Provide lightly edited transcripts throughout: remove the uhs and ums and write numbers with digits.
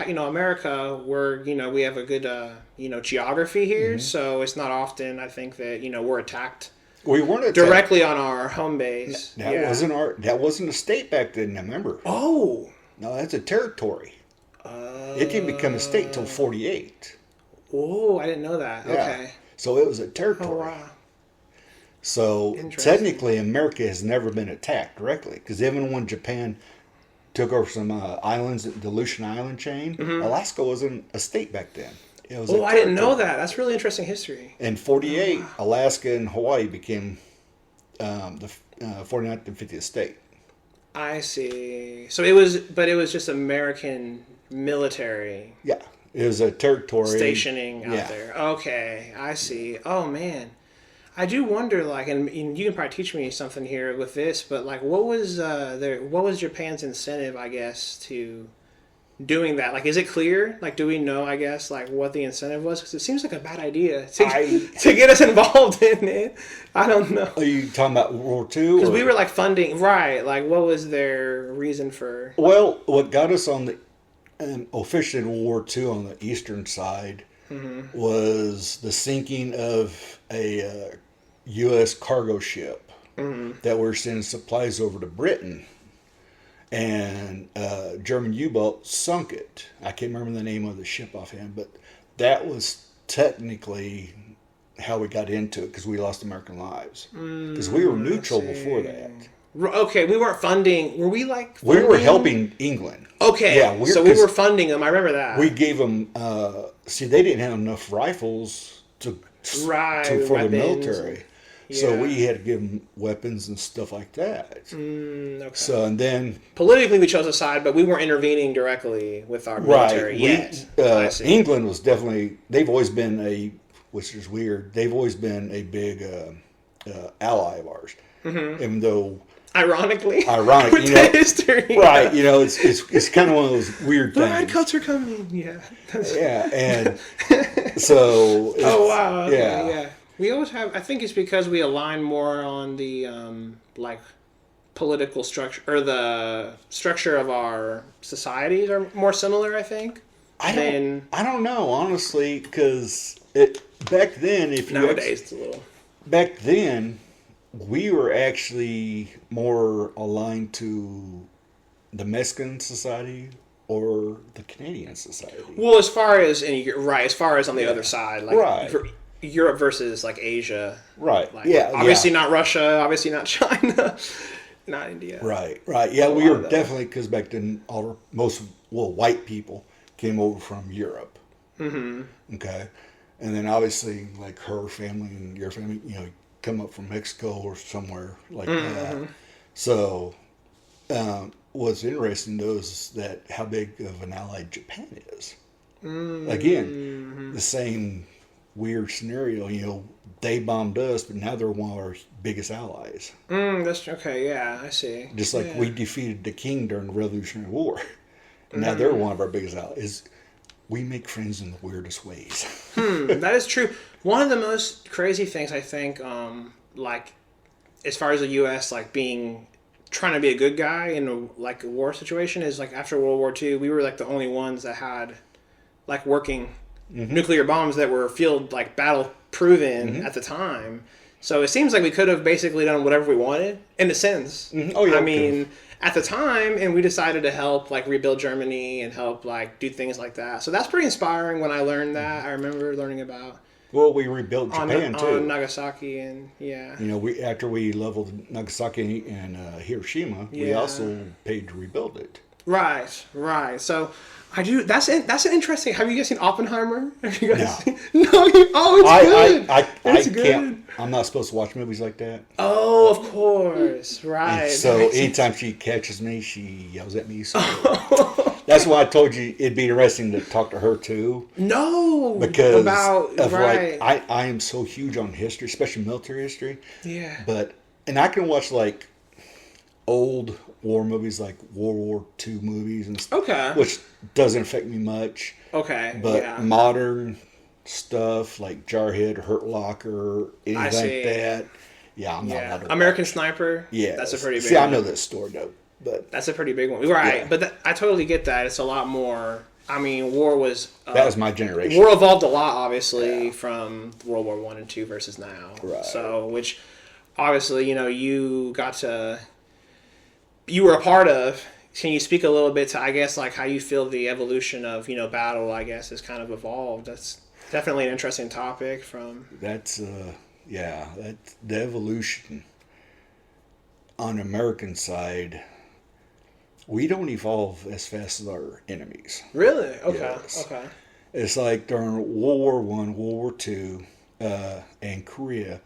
America, we have a good, geography here. So it's not often, I think, that, we're attacked. We weren't attacked directly on our home base. That wasn't a state back then, remember? Oh. No, that's a territory. It didn't become a state until 1948. Oh, I didn't know that. Yeah. Okay. So it was a territory. Oh, wow. So technically, America has never been attacked directly. Because even when Japan took over some islands, the Aleutian Island chain, Alaska wasn't a state back then. It was I didn't know that. That's really interesting history. In 1948, Alaska and Hawaii became the 49th and 50th state. I see. So it was just American military. Yeah. It was a territory. Stationing out there. Okay, I see. Oh, man. I do wonder, and you can probably teach me something here with this, but, what was Japan's incentive, I guess, to doing that? Is it clear? Do we know, I guess, what the incentive was? Because it seems like a bad idea to get us involved in it. I don't know. Are you talking about World War II? Because we were, funding, right. What was their reason for... Well, what got us on the officially in World War II on the eastern side was the sinking of a U.S. cargo ship that were sending supplies over to Britain. And German U-boat sunk it. I can't remember the name of the ship offhand, but that was technically how we got into it because we lost American lives. Because we were neutral before that. Okay, we weren't funding. Were we funding? We were helping England. Okay, yeah, so we were funding them. I remember that. We gave them. They didn't have enough rifles for the military, so we had to give them weapons and stuff like that. Okay. So and then politically, we chose a side, but we weren't intervening directly with our military yet. England was definitely. They've always been which is weird. They've always been a big ally of ours, even though. Ironic, with the history, right? It's kind of one of those weird things. The redcoats are coming, yeah, and so. Oh wow! Yeah. We always have. I think it's because we align more on the political structure or the structure of our societies are more similar. I think. I don't know honestly because back then nowadays it's a little back then. We were actually more aligned to the Mexican society or the Canadian society. Well, as far as on the other side, Europe versus Asia, right? Obviously not Russia, obviously not China, not India. Right. Yeah, we were definitely because back then most white people came over from Europe. Mm-hmm. Okay, and then obviously her family and your family, come up from Mexico or somewhere like that. So, what's interesting though is that how big of an ally Japan is. Again, the same weird scenario. They bombed us, but now they're one of our biggest allies. That's okay. Yeah, I see. Just like we defeated the king during the Revolutionary War. Now they're one of our biggest allies. We make friends in the weirdest ways. That is true. One of the most crazy things I think, as far as the U.S. trying to be a good guy in a war situation is after World War II, we were the only ones that had working nuclear bombs that were field battle proven at the time. So it seems like we could have basically done whatever we wanted in a sense. Oh yeah. I mean. At the time, and we decided to help rebuild Germany and help do things like that. So that's pretty inspiring when I learned that. I remember learning about. Well, we rebuilt Japan too. On Nagasaki and after we leveled Nagasaki and Hiroshima, we also paid to rebuild it. Right. So I do. That's an interesting. Have you guys seen Oppenheimer? Have you guys seen? No. It's good. It's good. Can't. I'm not supposed to watch movies like that. Oh, of course. Right. And so anytime she catches me, she yells at me. So that's why I told you it'd be interesting to talk to her too. No. Because I am so huge on history, especially military history. Yeah. And I can watch old war movies like World War II movies and stuff. Okay. Which doesn't affect me much. Okay. But modern stuff like Jarhead, Hurt Locker, anything like that. Yeah, I'm not allowed to American Sniper. Yeah. That's a pretty big one. See, I know that story though. But that's a pretty big one. Right. Yeah. But I totally get that. It's a lot more I mean, war was... that was my generation. War evolved a lot, obviously, from World War I and II versus now. Right. So, which, obviously, you got to... You were a part of. Can you speak a little bit to, I guess, like how you feel the evolution of, battle, I guess, has kind of evolved? That's definitely an interesting topic from... That's, that's the evolution on the American side. We don't evolve as fast as our enemies. Really? Okay. Yes. Okay. It's like during World War I, World War II, and Korea,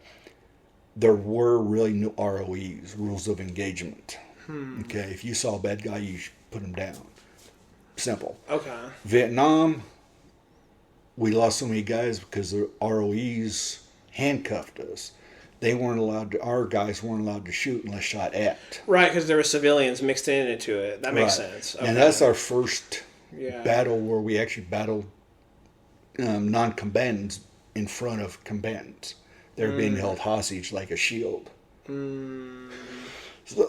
there were really no ROEs, rules of engagement. Okay, if you saw a bad guy, you should put him down. Simple. Okay. Vietnam, we lost so many guys because the ROEs handcuffed us. They weren't allowed to, our guys weren't allowed to shoot unless shot at. Right, because there were civilians mixed into it. That makes sense. Okay. And that's our first battle where we actually battled non-combatants in front of combatants. They were being held hostage like a shield.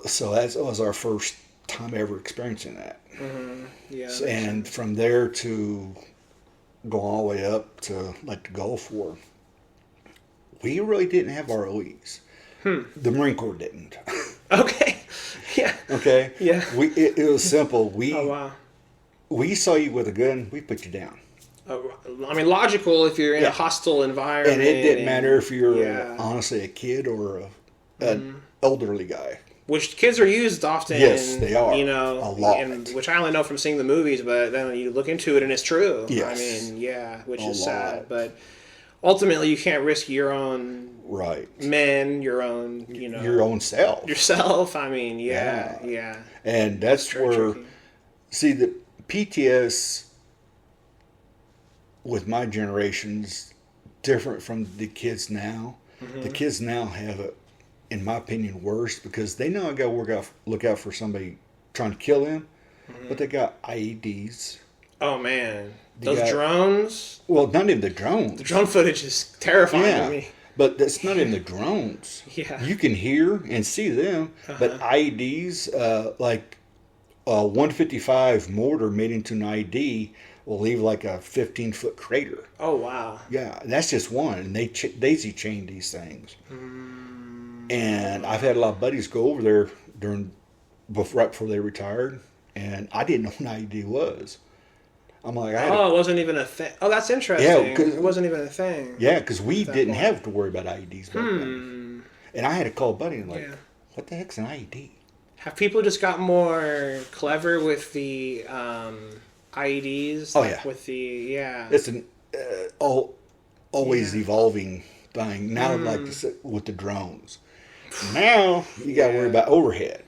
So that was our first time ever experiencing that. Yeah. And from there to go all the way up to like the Gulf War, we really didn't have ROEs. The Marine Corps didn't. Okay. Yeah. Okay. Yeah. It was simple. Oh wow. We saw you with a gun, we put you down. I mean, logical if you're in a hostile environment. And it didn't matter if you're honestly a kid or an elderly guy. Which kids are used often. Yes, they are. A lot. Which I only know from seeing the movies, but then you look into it and it's true. Yes. I mean, which is sad. But ultimately, you can't risk your own men, your own, your own self. Yourself. I mean, yeah. And that's where, see, the PTS with my generation's different from the kids now. The kids now have it, in my opinion, worse because they know I got to look out for somebody trying to kill them, but they got IEDs. Oh man, those drones. Well, not even the drones. The drone footage is terrifying to me. But that's not in the drones. Yeah, you can hear and see them, but IEDs, like a 155 mortar made into an IED, will leave like a 15-foot crater. Oh wow! Yeah, that's just one, and they daisy chain these things. And I've had a lot of buddies go over there right before they retired, and I didn't know what an IED was. I'm like, it wasn't even a thing. Oh, that's interesting. Yeah, it wasn't even a thing. Yeah, because we didn't have to worry about IEDs back then. And I had to call a buddy and what the heck's an IED? Have people just got more clever with the IEDs? Oh yeah, with the it's an always evolving thing now. Like with the drones, now you got to worry about overhead.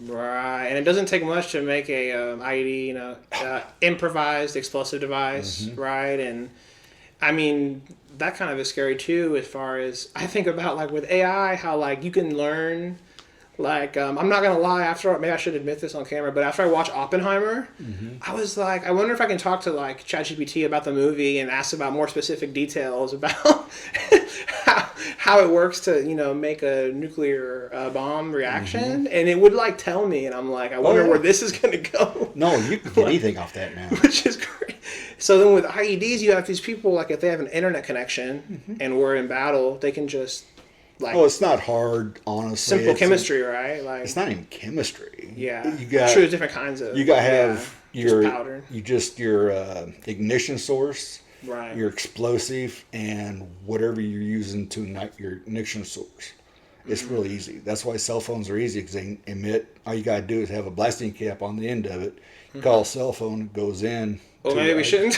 Right, and it doesn't take much to make a IED, improvised explosive device, right? And I mean that kind of is scary too, as far as I think about like with AI, how like you can learn. Like, I'm not going to lie, maybe I should admit this on camera, but after I watched Oppenheimer, I was like, I wonder if I can talk to, like, ChatGPT about the movie and ask about more specific details about how it works to, make a nuclear bomb reaction. And it would, like, tell me, and I'm like, I wonder where this is going to go. No, you can get anything off that now. Which is great. So then with IEDs, you have these people, like, if they have an internet connection and we're in battle, they can just... Like, it's not hard, honestly. Simple chemistry, right? Like it's not even chemistry. Yeah, you got different kinds of. You got to have your powder. your ignition source, right? Your explosive and whatever you're using to ignite your ignition source. It's really easy. That's why cell phones are easy because they emit. All you got to do is have a blasting cap on the end of it. You call a cell phone, it goes in. Well, maybe we shouldn't.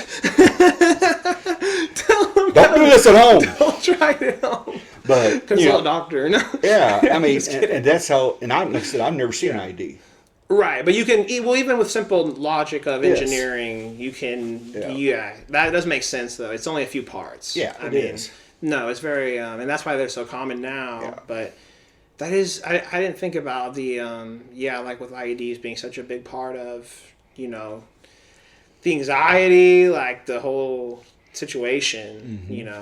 Don't do this at home. Don't try it at home. But consult a doctor. No. Yeah, I mean, and that's how. And like I said, I've never seen an ID. Right, but you can. Well, even with simple logic of engineering, you can. Yeah, that does make sense though. It's only a few parts. Yeah, it is. No, it's very, and that's why they're so common now. Yeah. But that is, I didn't think about the, like with IEDs being such a big part of, the anxiety, like the whole situation,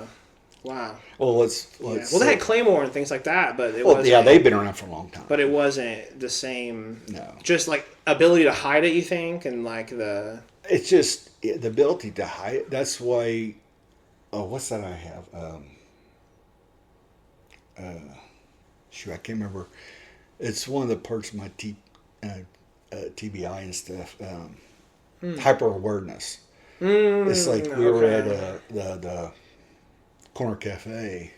Wow. Well, let's well, they had Claymore and things like that, but it wasn't. Yeah, they've been around for a long time. But it wasn't the same. No. Just like ability to hide it, you think, and like the. it's just the ability to hide. That's why. Oh, what's that I have? Shoot, I can't remember. It's one of the parts of my TBI and stuff. Hyper awareness. It's like we were at the corner cafe,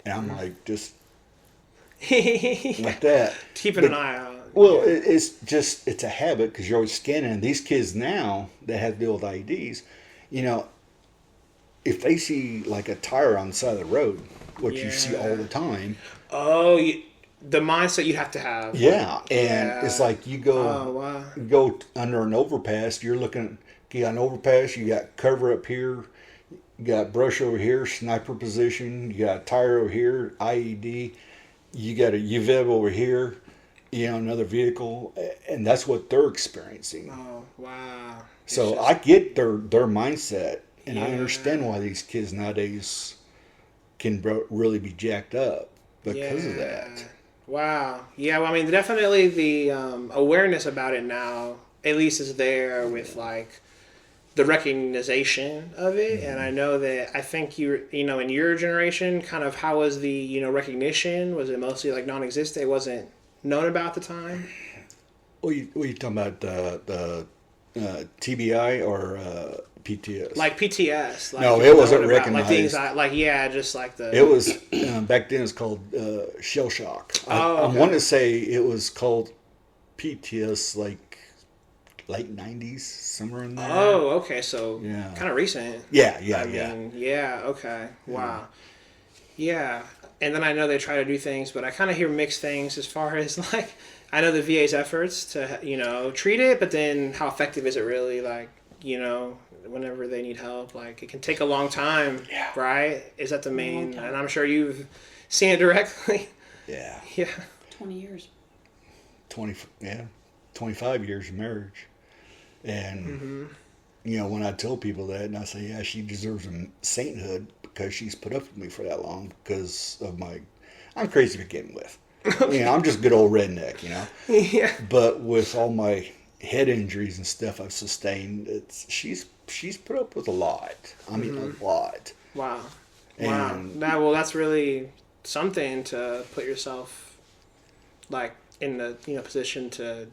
and I'm like just like that, keeping an eye out. Well, it's a habit because you're always scanning. And these kids now that have to deal with IEDs, if they see like a tire on the side of the road, which you see all the time. Oh, the mindset you have to have. Yeah, and it's like you go under an overpass. You're looking. You got an overpass. You got cover up here. You got brush over here. Sniper position. You got a tire over here. IED. You got a UVEB over here. Another vehicle, and that's what they're experiencing. Oh, wow! So I get their mindset, and I understand why these kids nowadays can really be jacked up because of that. Wow. Yeah. Well, I mean, definitely the awareness about it now, at least, is there with like the recognition of it. Mm-hmm. And I know that I think in your generation, kind of how was the recognition? Was it mostly like non-existent? It wasn't known about at the time? What are you talking about? The TBI or PTS? Like PTS. Like no, it wasn't recognized. Like the just like the... It was, back then it was called shell shock. I want to say it was called PTS like late 90s, somewhere in there. Oh, okay. So kind of recent. Yeah. Okay. Wow. Yeah. And then I know they try to do things, but I kind of hear mixed things as far as like, I know the VA's efforts to, treat it, but then how effective is it really? Like, whenever they need help, like it can take a long time, right? Is that the main, and I'm sure you've seen it directly. Yeah. 20 years. 25 years of marriage. And, when I tell people that and I say, she deserves a sainthood, because she's put up with me for that long because of I'm crazy to begin with. I'm just a good old redneck, Yeah. But with all my head injuries and stuff I've sustained, she's put up with a lot. I mean, a lot. Wow. Wow. That's really something to put yourself like in the position to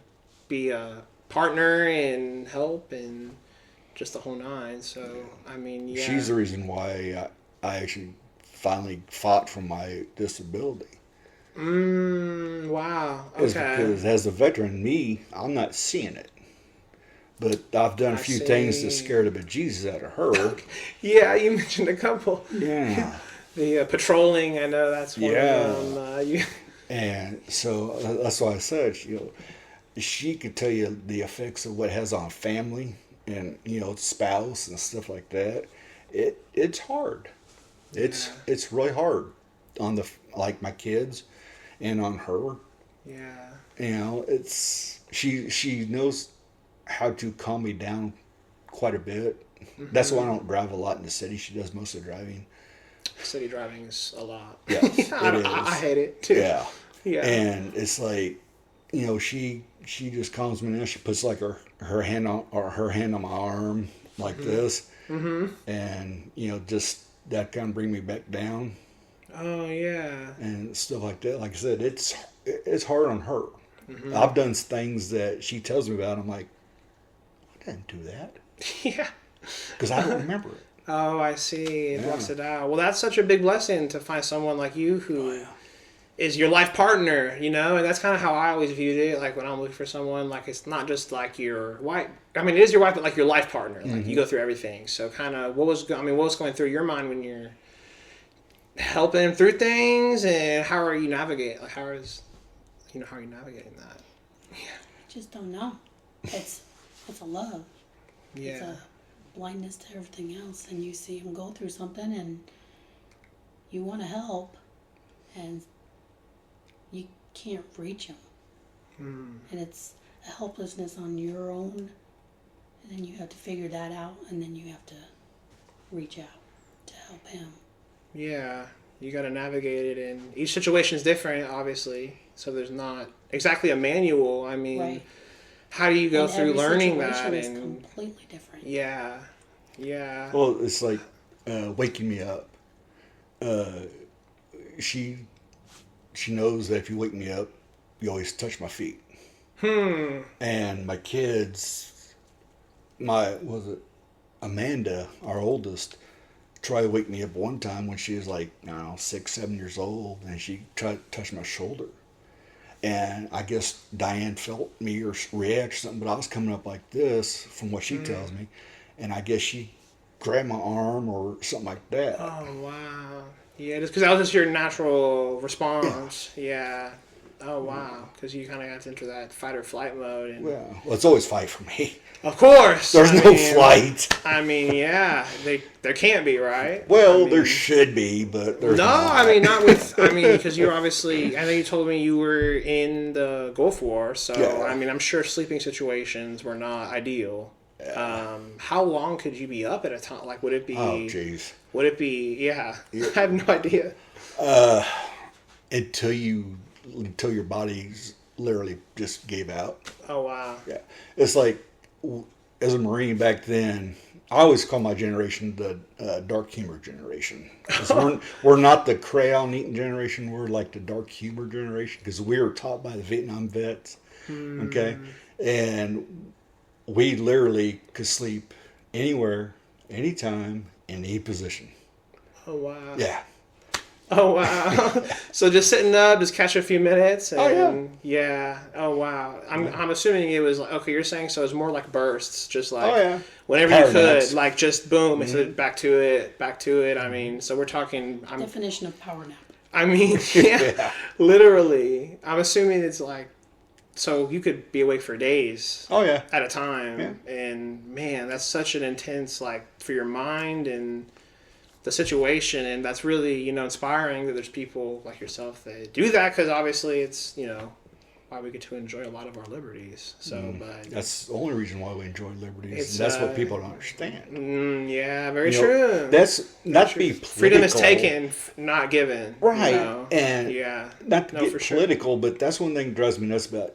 be a partner and help and just the whole nine. So I mean, she's the reason why I actually finally fought for my disability. Wow. Okay. Because as a veteran, I'm not seeing it. But I've done a few things to scare the bejesus out of her. Yeah, you mentioned a couple. Yeah. The patrolling, I know that's one of them. And so that's why I said, she could tell you the effects of what it has on family and, spouse and stuff like that. It's hard. It's really hard on my kids and on her. Yeah. She knows how to calm me down quite a bit. That's why I don't drive a lot in the city. She does most of the driving. City driving is a lot. Yes, it is. I hate it too. Yeah. Yeah. And it's like, she just calms me down. She puts like her hand on my arm like this. And just that kind of bring me back down. Oh yeah. And stuff like that. Like I said, it's hard on her. I've done things that she tells me about. I'm like, I didn't do that. Yeah. Because I don't remember it. Oh, I see. It blocks it out. Well, that's such a big blessing to find someone like you who is your life partner, and that's kind of how I always viewed it. Like when I'm looking for someone, like it's not just like your wife. I mean, it is your wife, but like your life partner. Like you go through everything. So kind of what was going through your mind when you're helping through things, and how are you navigating? Like how are you navigating that? Yeah. I just don't know. It's a love. Yeah. It's a blindness to everything else, and you see them go through something, and you want to help, and you can't reach them. And it's a helplessness on your own, and then you have to figure that out, and then you have to reach out to help him. Yeah, you got to navigate it, and each situation is different, obviously. So there's not exactly a manual. I mean, how do you go and through every learning that? situation is And completely different. yeah. Well, it's like waking me up. She knows that if you wake me up, you always touch my feet. And my kids, Amanda, our oldest, tried to wake me up one time when she was like, I don't know, 6, 7 years old, and she tried to touch my shoulder. And I guess Diane felt me or react or something, but I was coming up like this from what she tells me. And I guess she grabbed my arm or something like that. Oh, wow. Yeah, just because that was just your natural response. Yeah. Oh, wow. Because you kind of got into that fight or flight mode. And Well, it's always fight for me. of course. There's no flight. I mean, yeah. There can't be, right? Well, I mean, there should be, but there's no, not. I mean, not with... I mean, because you're obviously... I think you told me you were in the Gulf War, so, Yeah. I mean, I'm sure sleeping situations were not ideal. How long could you be up at a time? Like, would it be... Oh, jeez. Would it be... Yeah. I have no idea. Until your body's literally just gave out. Oh, wow. Yeah. It's like, as a Marine back then, I always call my generation the dark humor generation. 'Cause we're not the crayon eating generation. We're like the dark humor generation because we were taught by the Vietnam vets. Okay. And we literally could sleep anywhere, anytime, in any position. Oh, wow. Yeah. Oh, wow. So just sitting up, just catch a few minutes. And, Oh, yeah. Oh, wow. I'm assuming it was like, okay, you're saying so it's more like bursts, just like Oh, yeah. whenever Power you could, naps. like just boom, it's back to it. I mean, so we're talking, Definition of power nap. I mean, yeah, literally. I'm assuming it's like, so you could be awake for days Oh, yeah. at a time. Yeah. And man, that's such an intense, like, for your mind and the situation, and that's really, inspiring that there's people like yourself that do that, because obviously it's, why we get to enjoy a lot of our liberties. So, but That's the only reason why we enjoy liberties. It's, And that's what people don't understand. yeah, very You know, true. That's not to be political. Freedom is taken, not given. Right. And And not to get for sure. political, but that's one thing that drives me nuts about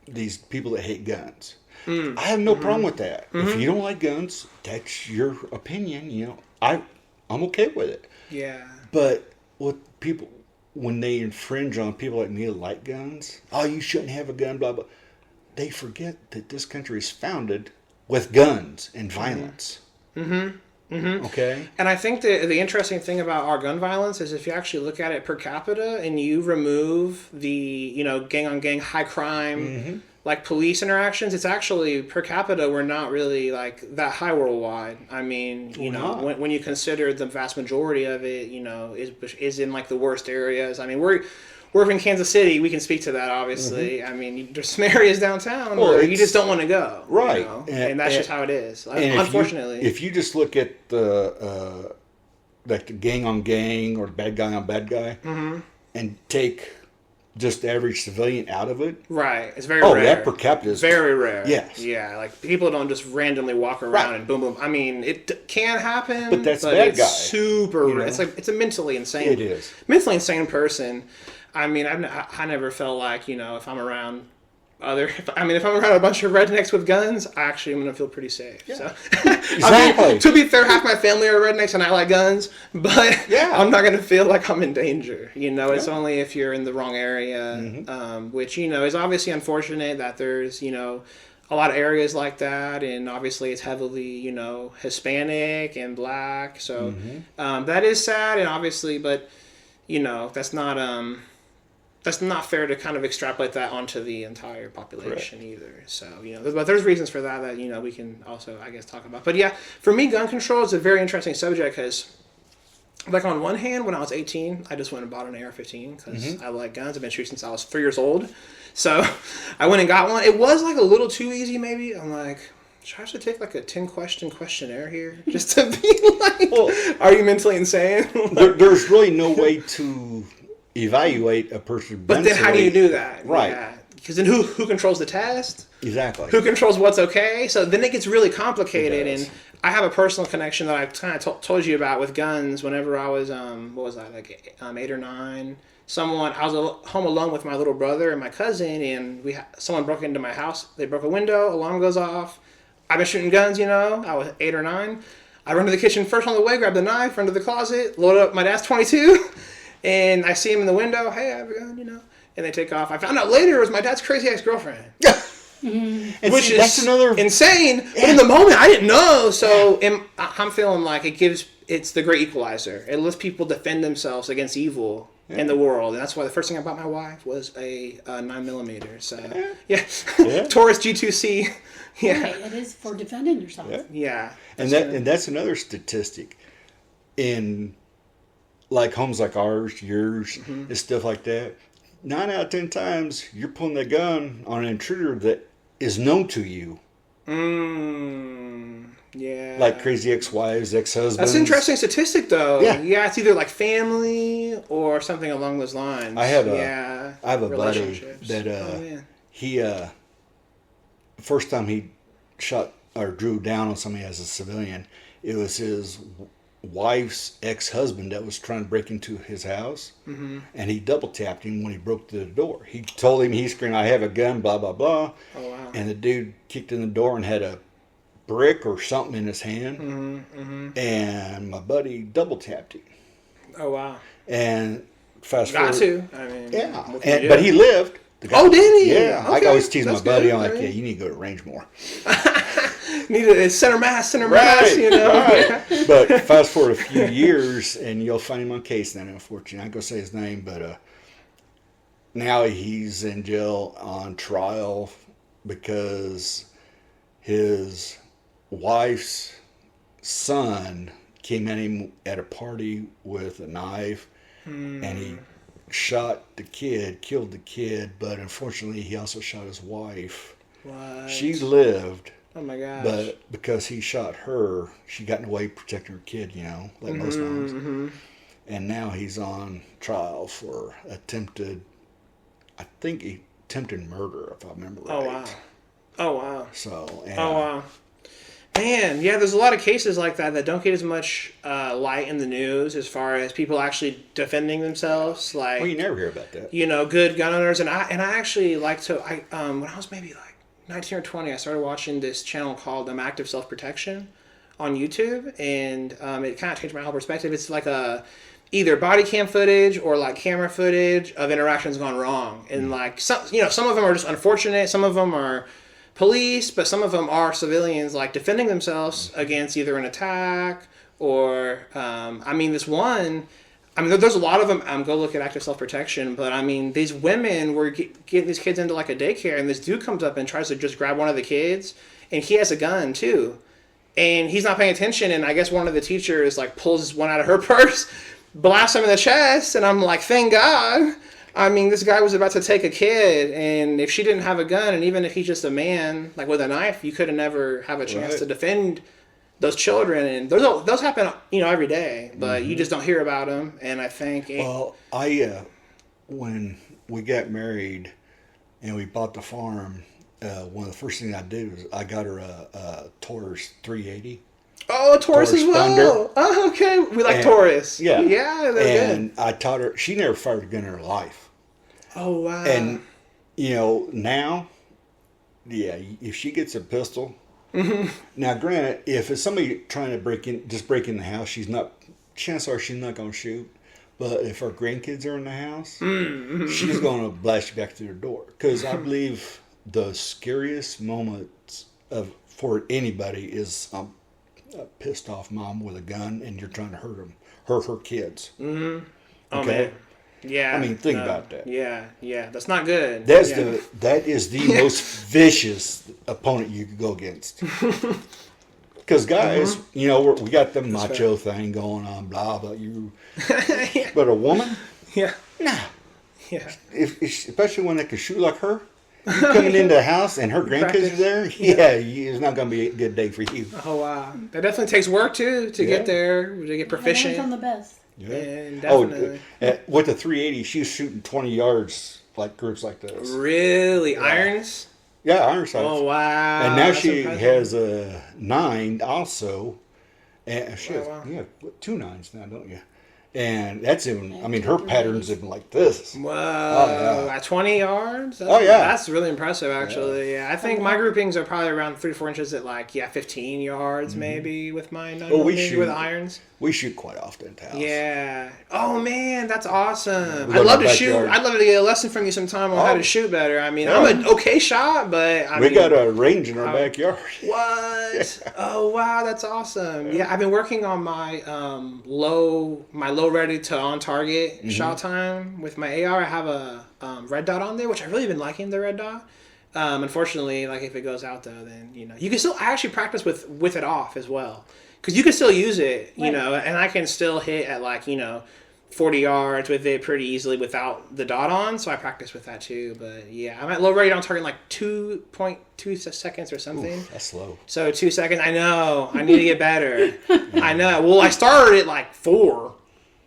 these people that hate guns. I have no problem with that. If you don't like guns, that's your opinion. I'm okay with it. Yeah. But what people, when they infringe on people like me that like guns, oh, you shouldn't have a gun, blah, blah. They forget that this country is founded with guns and violence. Okay? And I think the interesting thing about our gun violence is if you actually look at it per capita and you remove the, gang on gang, high crime, like police interactions, it's actually per capita, we're not really like that high worldwide. I mean, when you consider the vast majority of it, is in like the worst areas. I mean, we're in Kansas City. We can speak to that, obviously. I mean, there's some areas downtown where you just don't want to go. Right. And that's just how it is, And unfortunately. if you just look at the like the gang on gang or bad guy on bad guy and take just the average civilian out of it. Right. It's very rare. That per capita is very rare. Yes. Yeah, like people don't just randomly walk around and boom, boom. I mean, it can happen, But that's bad it's guy. super rare. It's like, it's a mentally insane. It is. Mentally insane person. I mean, I never felt like, if I'm around if I'm around a bunch of rednecks with guns, actually I'm going to feel pretty safe. Yeah. So, Exactly. I mean, to be fair, half my family are rednecks and I like guns, but I'm not going to feel like I'm in danger. It's only if you're in the wrong area, which, is obviously unfortunate that there's, a lot of areas like that. And obviously it's heavily, Hispanic and black. So that is sad. And obviously, but, that's not fair to kind of extrapolate that onto the entire population either. So, but there's reasons for that, we can also, I guess, talk about. But yeah, for me, gun control is a very interesting subject because, like, on one hand, when I was 18, I just went and bought an AR-15 because I like guns. I've been shooting since I was 3 years old. So I went and got one. It was like a little too easy, maybe. I'm like, should I have to take like a 10-question questionnaire here just to be like, are you mentally insane? There's really no way to evaluate a person's But then how do you do that? Right. Because then who controls the test? Exactly. Who controls what's okay? So then it gets really complicated. And I have a personal connection that I kind of told you about with guns whenever I was, 8 or 9. I was home alone with my little brother and my cousin, and someone broke into my house. They broke a window. Alarm goes off. I've been shooting guns, I was 8 or 9. I run to the kitchen first on the way, grab the knife, run to the closet, load up my dad's 22, and I see him in the window. Hey, I have a gun, and they take off. I found out later it was my dad's crazy ex-girlfriend. Which is insane. Yeah. But in the moment, I didn't know. So I'm feeling like it's the great equalizer. It lets people defend themselves against evil in the world. And that's why the first thing I bought my wife was a 9mm. So, Taurus G2C. Yeah. Right, it is for defending yourself. Yeah. And that's another statistic in like homes like ours, yours, and stuff like that. 9 out of 10 times, you're pulling the gun on an intruder that is known to you. Yeah. Like crazy ex-wives, ex-husbands. That's an interesting statistic, though. Yeah, it's either like family or something along those lines. I have a buddy that he first time he shot or drew down on somebody as a civilian, it was his wife's ex-husband that was trying to break into his house, and he double tapped him when he broke through the door. He told him, he screamed, "I have a gun," blah blah blah. Oh wow! And the dude kicked in the door and had a brick or something in his hand, and my buddy double tapped him. Oh wow! And fast forward, but he lived. Did he? Yeah, okay. I always tease my buddy. Good. I'm like, you need to go to range more. Need a center mass, Right. Right. But fast forward a few years, and you'll find him on case now, unfortunately. I ain't going to say his name, but now he's in jail on trial because his wife's son came at him at a party with a knife, and he shot the kid, killed the kid, but unfortunately he also shot his wife. What? She lived. Oh my gosh. But because he shot her, she got in the way protecting her kid, like most moms. And now he's on trial for attempted murder, if I remember right. Oh wow. So. Oh wow. Man, yeah, there's a lot of cases like that don't get as much light in the news as far as people actually defending themselves. Like, well, you never hear about that. Good gun owners, and I actually like to. When I was maybe like 19 or 20, I started watching this channel called Active Self-Protection on YouTube, and it kind of changed my whole perspective. It's like either body cam footage or like camera footage of interactions gone wrong, and like some of them are just unfortunate, some of them are police, but some of them are civilians like defending themselves against either an attack or this one. There's a lot of them. Go look at Active Self-Protection. But these women were getting these kids into like a daycare, and this dude comes up and tries to just grab one of the kids, and he has a gun too, and he's not paying attention. And I guess one of the teachers like pulls one out of her purse, blasts him in the chest, and I'm like, thank God. This guy was about to take a kid, and if she didn't have a gun, and even if he's just a man like with a knife, you could have never have a chance to defend those children. And those happen, every day, but you just don't hear about them. And I think, when we got married and we bought the farm, one of the first things I did was I got her a Taurus 380. Oh, Taurus as well. Thunder. Oh, okay. We like Taurus. Yeah, they're good. And I taught her. She never fired a gun in her life. Oh wow. And now, if she gets a pistol. Now, granted, if it's somebody trying to break in the house, chances are she's not going to shoot. But if her grandkids are in the house, she's going to blast you back through the door. Because I believe the scariest moments for anybody is a pissed off mom with a gun and you're trying to hurt her kids. Mm-hmm. Oh, okay? Man. Yeah. Think about that. Yeah. That's not good. That is the most vicious opponent you could go against. Because guys, we got the macho thing going on, blah blah. But a woman, nah. Yeah. Especially when they can shoot like her. Coming into the house and her grandkids are there, it's not going to be a good day for you. Oh wow, that definitely takes work too to get there, to get proficient. From the best. Yeah. And definitely. With the 380, she was shooting 20 yards like groups like this. Really, irons? Yeah, iron sights. Oh wow! And now she has a 9 also, and she has 2 9s now, don't you? And that's even, I mean, her pattern's even like this. Whoa, Oh, yeah. at 20 yards? Oh, yeah. That's really impressive, actually. Yeah. I think my groupings are probably around 3 to 4 inches at 15 yards maybe with my 9mm with irons. We shoot quite often at the house. Yeah. Oh, man, that's awesome. We I'd love love our to shoot. backyard. I'd love to get a lesson from you sometime on how to shoot better. I mean, Yeah. I'm an okay shot, but We got a range in our backyard. What? Oh, wow, that's awesome. Yeah, I've been working on my low ready to on target shot time with my AR. I have a red dot on there, which I've really been liking the red dot. Unfortunately, like if it goes out though, then you can still actually practice with it off as well, because you can still use it, and I can still hit at 40 yards with it pretty easily without the dot on. So I practice with that too. But yeah, I'm at low rate on target 2.2 seconds or something. Oof, that's slow. So 2 seconds. I know. I need to get better. I know. Well, I started at 4.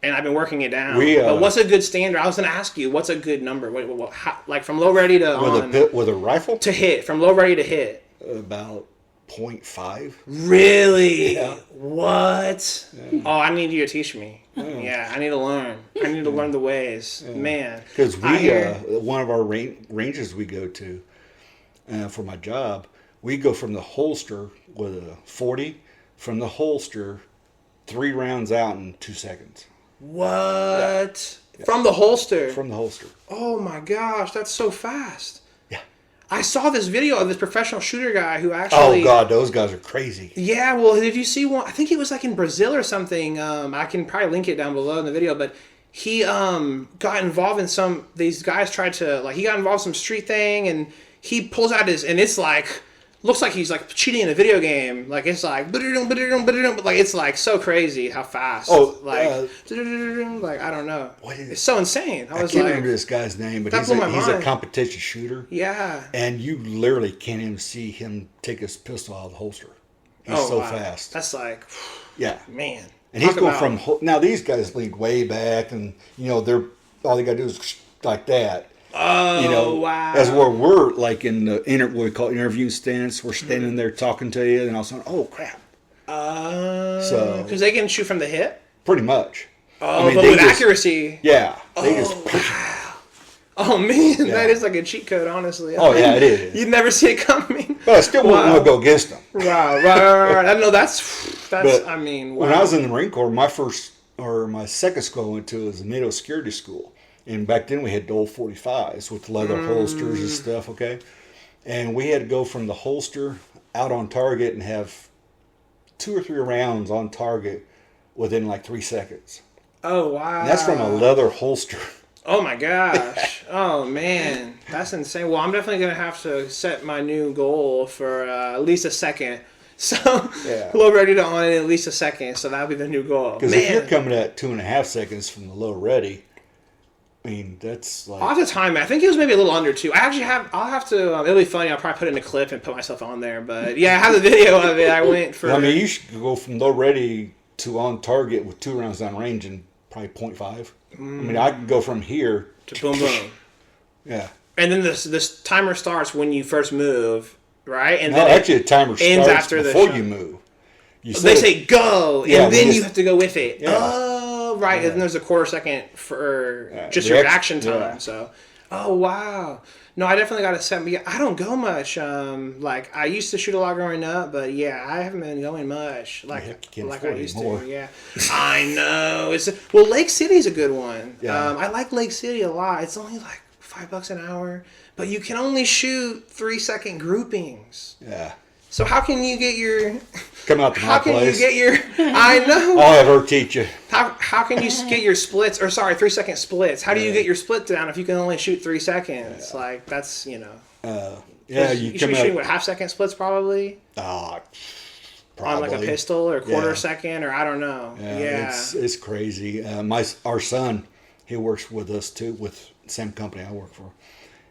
And I've been working it down. But what's a good standard? I was going to ask you, what's a good number? From low ready to on. With a rifle? To hit. From low ready to hit. About 0.5. Really? Yeah. What? Yeah. Oh, I need you to teach me. Yeah, I need to learn. I need to learn the ways. Yeah. Man. Because one of our ranges we go to for my job, we go from the holster with a 40, from the holster 3 rounds out in 2 seconds. What? Yeah. From the holster? From the holster. Oh my gosh, that's so fast. Yeah. I saw this video of this professional shooter guy who actually... Oh God, those guys are crazy. Yeah, well, did you see one? I think he was in Brazil or something. I can probably link it down below in the video, but he got involved in these guys tried to, he got involved in some street thing, and he pulls out and it's looks like he's cheating in a video game. It's it's so crazy how fast. Oh, I don't know. It's so insane. I can't remember this guy's name, but he's a competition shooter. Yeah. And you literally can't even see him take his pistol out of the holster. He's so fast. That's yeah, man. And he's going from now. These guys lead way back, and they're all they got to do is like that. Oh, wow. As where we're in the what we call interview stance, we're standing there talking to you, and all of a sudden, oh crap. So because they can shoot from the hip? Pretty much. Oh, but with accuracy. Yeah. Wow. Oh man, that is like a cheat code, honestly. Yeah, it is. You'd never see it coming. But I still wouldn't want to go against them. Wow, right. I know that's but wow. When I was in the Marine Corps, my second school I went to was the NATO security school. And back then we had the old 45s with leather holsters and stuff, okay? And we had to go from the holster out on target and have 2 or 3 rounds on target within 3 seconds. Oh, wow. And that's from a leather holster. Oh, my gosh. Oh, man. That's insane. Well, I'm definitely going to have to set my new goal for at least a second. So, low ready to on in at least a second. So that'll be the new goal. Because if you're coming at 2.5 seconds from the low ready... I mean, that's I'll have to time it. I think it was maybe a little under 2. I'll have to, it'll be funny. I'll probably put in a clip and put myself on there. But yeah, I have the video of it. I went for... you should go from low ready to on target with 2 rounds down range in probably 0.5. I can go from here to boom, boom. Yeah. And then this timer starts when you first move, right? And then actually the timer starts after before you move. They say go, and then you have to go with it. Yeah. Oh, right. Yeah. And then there's a 1/4 second for just your reaction time. Yeah. So, oh, wow. No, I definitely got to set me. I don't go much. I used to shoot a lot growing up, but yeah, I haven't been going much. Like I used to. Yeah, I know. Lake City's a good one. Yeah. I like Lake City a lot. It's only $5 an hour, but you can only shoot 3-second groupings. Yeah. So how can you get your... Come out to my place. How can you get your... I know. I'll have her teach you. How can you get your splits... 3-second splits. How do you get your split down if you can only shoot 3 seconds? Yeah. That's, you should be shooting, 1/2-second splits probably? Probably. On a pistol or 1/4 second or I don't know. Yeah. It's crazy. Our son, he works with us too, with the same company I work for.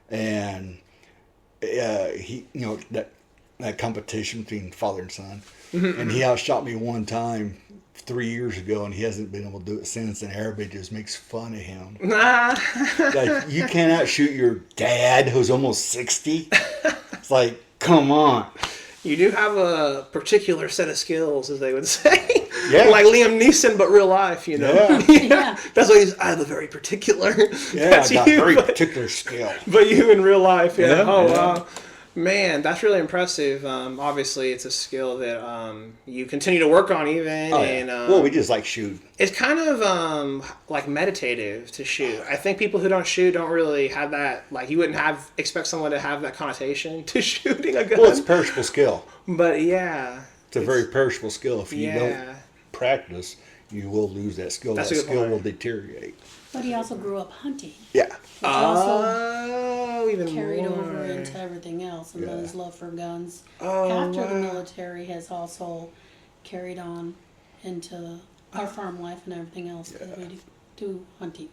And he, that competition between father and son. And he outshot me one time 3 years ago, and he hasn't been able to do it since, and everybody just makes fun of him. You can't outshoot your dad who's almost 60. It's come on. You do have a particular set of skills, as they would say. Yeah. Like Liam Neeson, but real life, you know? Yeah. Yeah. That's why I have a very particular. Yeah, That's I got you, very but, particular skill. but you in real life, yeah. Yeah, Oh, yeah. wow. Man, that's really impressive. Obviously, it's a skill that you continue to work on even. Oh, yeah. And Well, we just like shoot. it's kind of like meditative to shoot. I think people who don't shoot don't really have that. Like you wouldn't expect someone to have that connotation to shooting a gun. Well, it's a perishable skill. But yeah, It's a very perishable skill. If you Yeah. don't practice, you will lose that skill. That's that a good skill point. will deteriorate. But he also grew up hunting, Yeah. which also oh, even carried more. over into everything else, and then Yeah. his love for guns Oh, after the wow. military has also carried on into our farm life and everything else because we do hunting.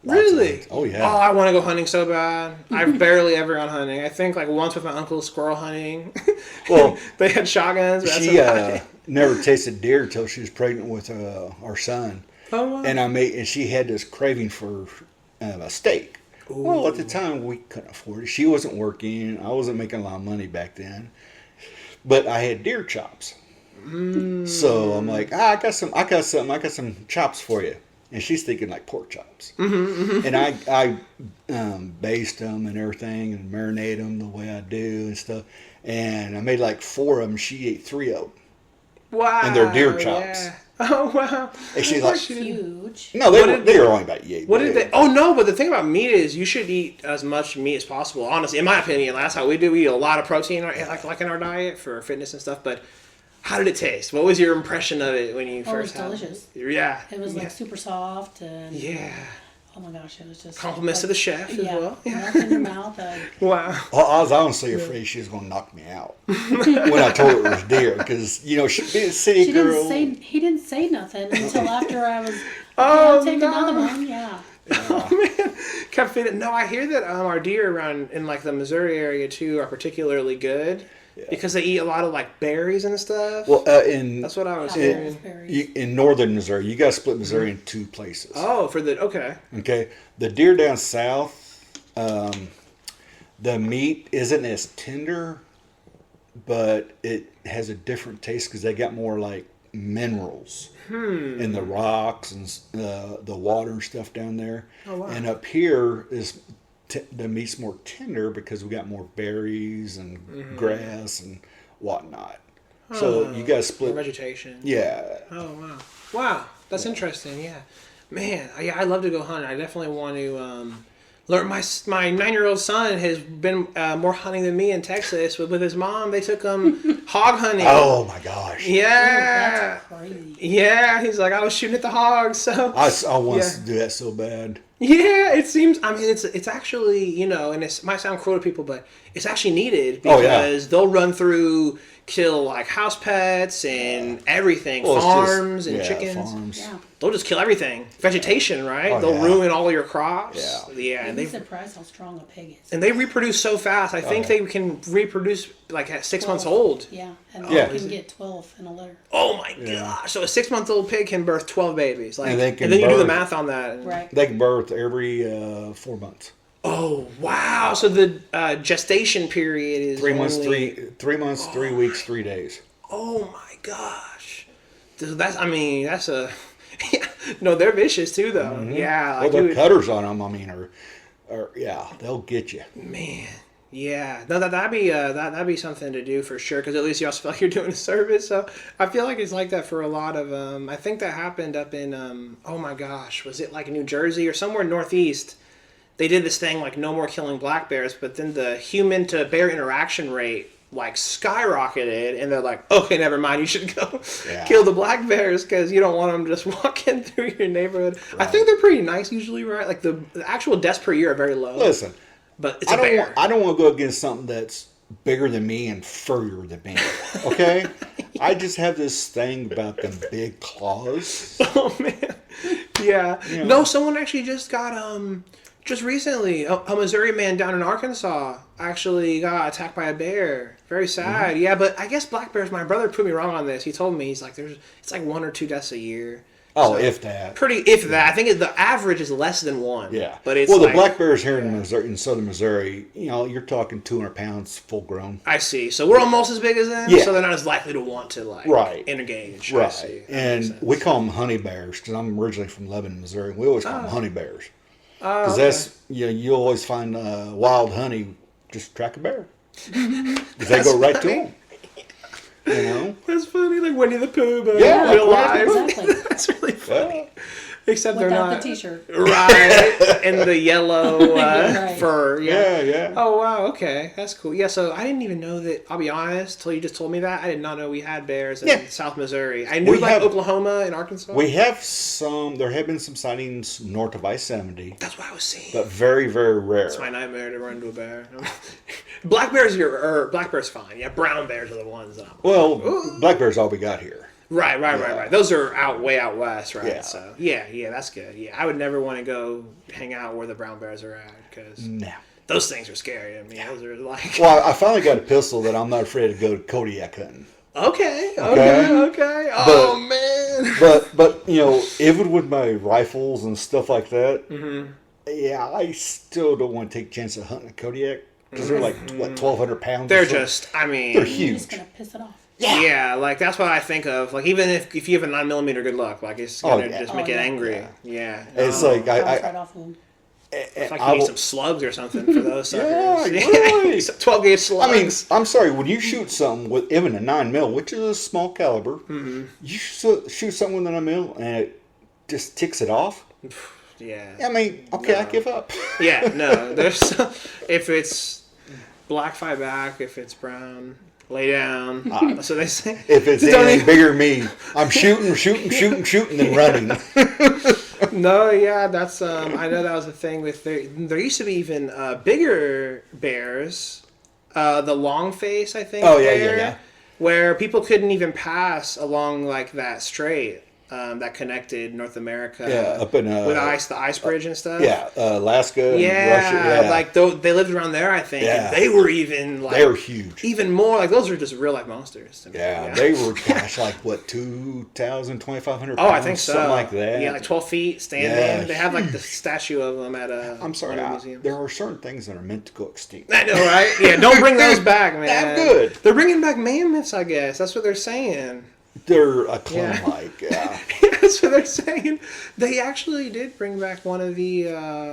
Lots of Really? hunts. Oh, yeah. Oh, I want to go hunting so bad. I've barely ever gone hunting. I think like once with my uncle squirrel hunting. Well, they had shotguns. But she that's about it. never tasted deer till she was pregnant with our son. Oh, wow. And she had this craving for a steak. Well, at the time we couldn't afford it. She wasn't working. I wasn't making a lot of money back then, but I had deer chops. So I'm like, I got some chops for you. And she's thinking like pork chops. And I baste them and everything and marinate them the way I do and stuff. And I made like 4 of them. She ate 3 of them. Wow. And they're deer chops. Yeah. Oh, wow. And she's That's like, huge. no, they were only about yay What did big. they? Oh no! But the thing about meat is you should eat as much meat as possible. Honestly, in my opinion, that's how we do. We eat a lot of protein, like in our diet for fitness and stuff. But how did it taste? What was your impression of it when you Oh, it was first had delicious. it? Yeah, It was like super soft and yeah. oh my gosh, it was just Compliments to the chef as yeah, well. Yeah. melt in your mouth. Wow. Well, I was honestly afraid she was going to knock me out when I told her it was deer because she being a city He girl. he didn't say nothing until after I was. Oh, I'll take no. another one. Yeah. Oh man, kept feeding. No, I hear that our deer around in like the Missouri area too are particularly good because they eat a lot of like berries and stuff. Well, That's what I was hearing. Raspberries. in northern Missouri, you got to split Missouri in 2 places. Oh, okay. Okay, the deer down south, the meat isn't as tender, but it has a different taste because they got more like minerals in the rocks and the water and stuff down there. Oh, wow. And up here is the meat's more tender because we got more berries and grass and whatnot. So you got to split. Vegetation. Yeah. Oh wow. Wow, that's interesting. Yeah, man. Yeah, I'd love to go hunting. I definitely want to learn. My 9-year-old son has been more hunting than me in Texas. With his mom, they took him hog hunting. Oh my gosh. Yeah. That's crazy. Yeah, he's like, I was shooting at the hogs. So I want Yeah. to do that so bad. yeah, it seems. I mean, it's actually and it might sound cruel to people, but it's actually needed Oh, yeah. because they'll run through, kill like house pets and everything, Well, it's farms just- and chickens. Farms. Yeah. They'll just kill everything. Vegetation, right? Oh, they'll yeah. ruin all your crops. Yeah. Yeah, You'd and be they surprised how strong a pig is. and they reproduce so fast. I think yeah. they can reproduce like at 6 months 12. old. Yeah, and Yeah. you can get 12 in a litter. Oh my Yeah. gosh! So a 6-month-old pig can birth 12 babies. Like, And they can then you do the birth- math on that. and- Right. They can birth every 4 months. Oh wow! So the gestation period is 3 months, only- 3 months, 3 weeks, 3 days. Oh my gosh! That's a. No, they're vicious too, though. Yeah, Well, like the you would- cutters on them, I mean, are they'll get you. man. Yeah, no, that'd be something to do for sure. Because at least you also feel like you're doing a service. So I feel like it's like that for a lot of. I think that happened up in. Oh my gosh, was it like New Jersey or somewhere northeast? They did this thing like no more killing black bears, but then the human to bear interaction rate like skyrocketed, and they're like, okay, never mind, you should go kill the black bears because you don't want them just walking through your neighborhood. I think they're pretty nice usually, right? Like the actual deaths per year are very low. Listen, but it's a bear. I don't want to go against something that's bigger than me and furrier than me. Okay, I just have this thing about them big claws. Oh man, yeah. You know. No, someone actually just got just recently a Missouri man down in Arkansas actually got attacked by a bear. Very sad. Yeah, but I guess black bears. My brother put me wrong on this. He told me it's like 1 or 2 deaths a year. Oh, So, if that. if that. I think the average is less than 1. Yeah. But it's well, the like, black bears here in Missouri, in southern Missouri, you're talking 200 pounds full grown. I see. So we're almost as big as them, Yeah. so they're not as likely to want to engage. Right. I see. That And makes sense. we call them honey bears because I'm originally from Lebanon, Missouri. We always call them honey bears. Oh, Because that's, you always find wild honey, just track a bear. Because they go right to them. That's funny, like Winnie the Pooh, but Yeah, real life. exactly. That's really funny. Yeah. Except they're Without not. the T-shirt. Right. And the yellow Right. fur. Yeah. Yeah. Oh, wow. Okay. That's cool. Yeah, so I didn't even know that. I'll be honest, till you just told me that. I did not know we had bears in South Missouri. I knew about Oklahoma and Arkansas. We have there have been some sightings north of I-70. That's what I was seeing. But very, very rare. It's my nightmare to run into a bear. Black bear's fine. Yeah, brown bears are the ones that I'm... Well, black bear's all we got here. Right. Those are way out west, right? Yeah. So yeah, that's good. Yeah, I would never want to go hang out where the brown bears are at because those things are scary to me. Those are like. Well, I finally got a pistol that I'm not afraid to go to Kodiak hunting. Okay. But, Man. But even with my rifles and stuff like that, yeah, I still don't want to take a chance of hunting a Kodiak because they're like 1,200 pounds. They're or just. I mean. they're You're huge. just gonna piss it off. Yeah, like that's what I think of. Like even if you have a 9mm, good luck. Like it's gonna just make it angry. Yeah. It's like Bounce right off of them. It's like you need some slugs or something for those suckers. right. 12-gauge slugs. I mean, I'm sorry. When you shoot something with even a 9mm, which is a small caliber, you shoot something with a 9mm and it just ticks it off. Yeah. I mean, okay, I give up. Yeah, no. There's if it's black, fight back. If it's brown, lay down. That's what they say. If it's anything bigger than me, I'm shooting, then running. No, yeah, that's I know that was a thing with there used to be even bigger bears, the long face, I think. Oh yeah. Where people couldn't even pass along like that strait. That connected North America up in with the ice bridge and stuff. Yeah, Alaska, and Russia. Yeah, like they lived around there, I think. Yeah. And they were even like they were huge. even more like those are just real life monsters. To me. Yeah, they were like what 2,000, 2,500 Oh, pounds, I think so. something like that. Yeah, like 12 feet standing. Yeah, they have like the statue of them at a. I'm sorry, museum. there are certain things that are meant to go extinct. I know, right? Yeah, don't bring those back, man. Not good. They're bringing back mammoths, I guess. That's what they're saying. They're a clone-like. Yeah. That's what they're saying. They actually did bring back one of the.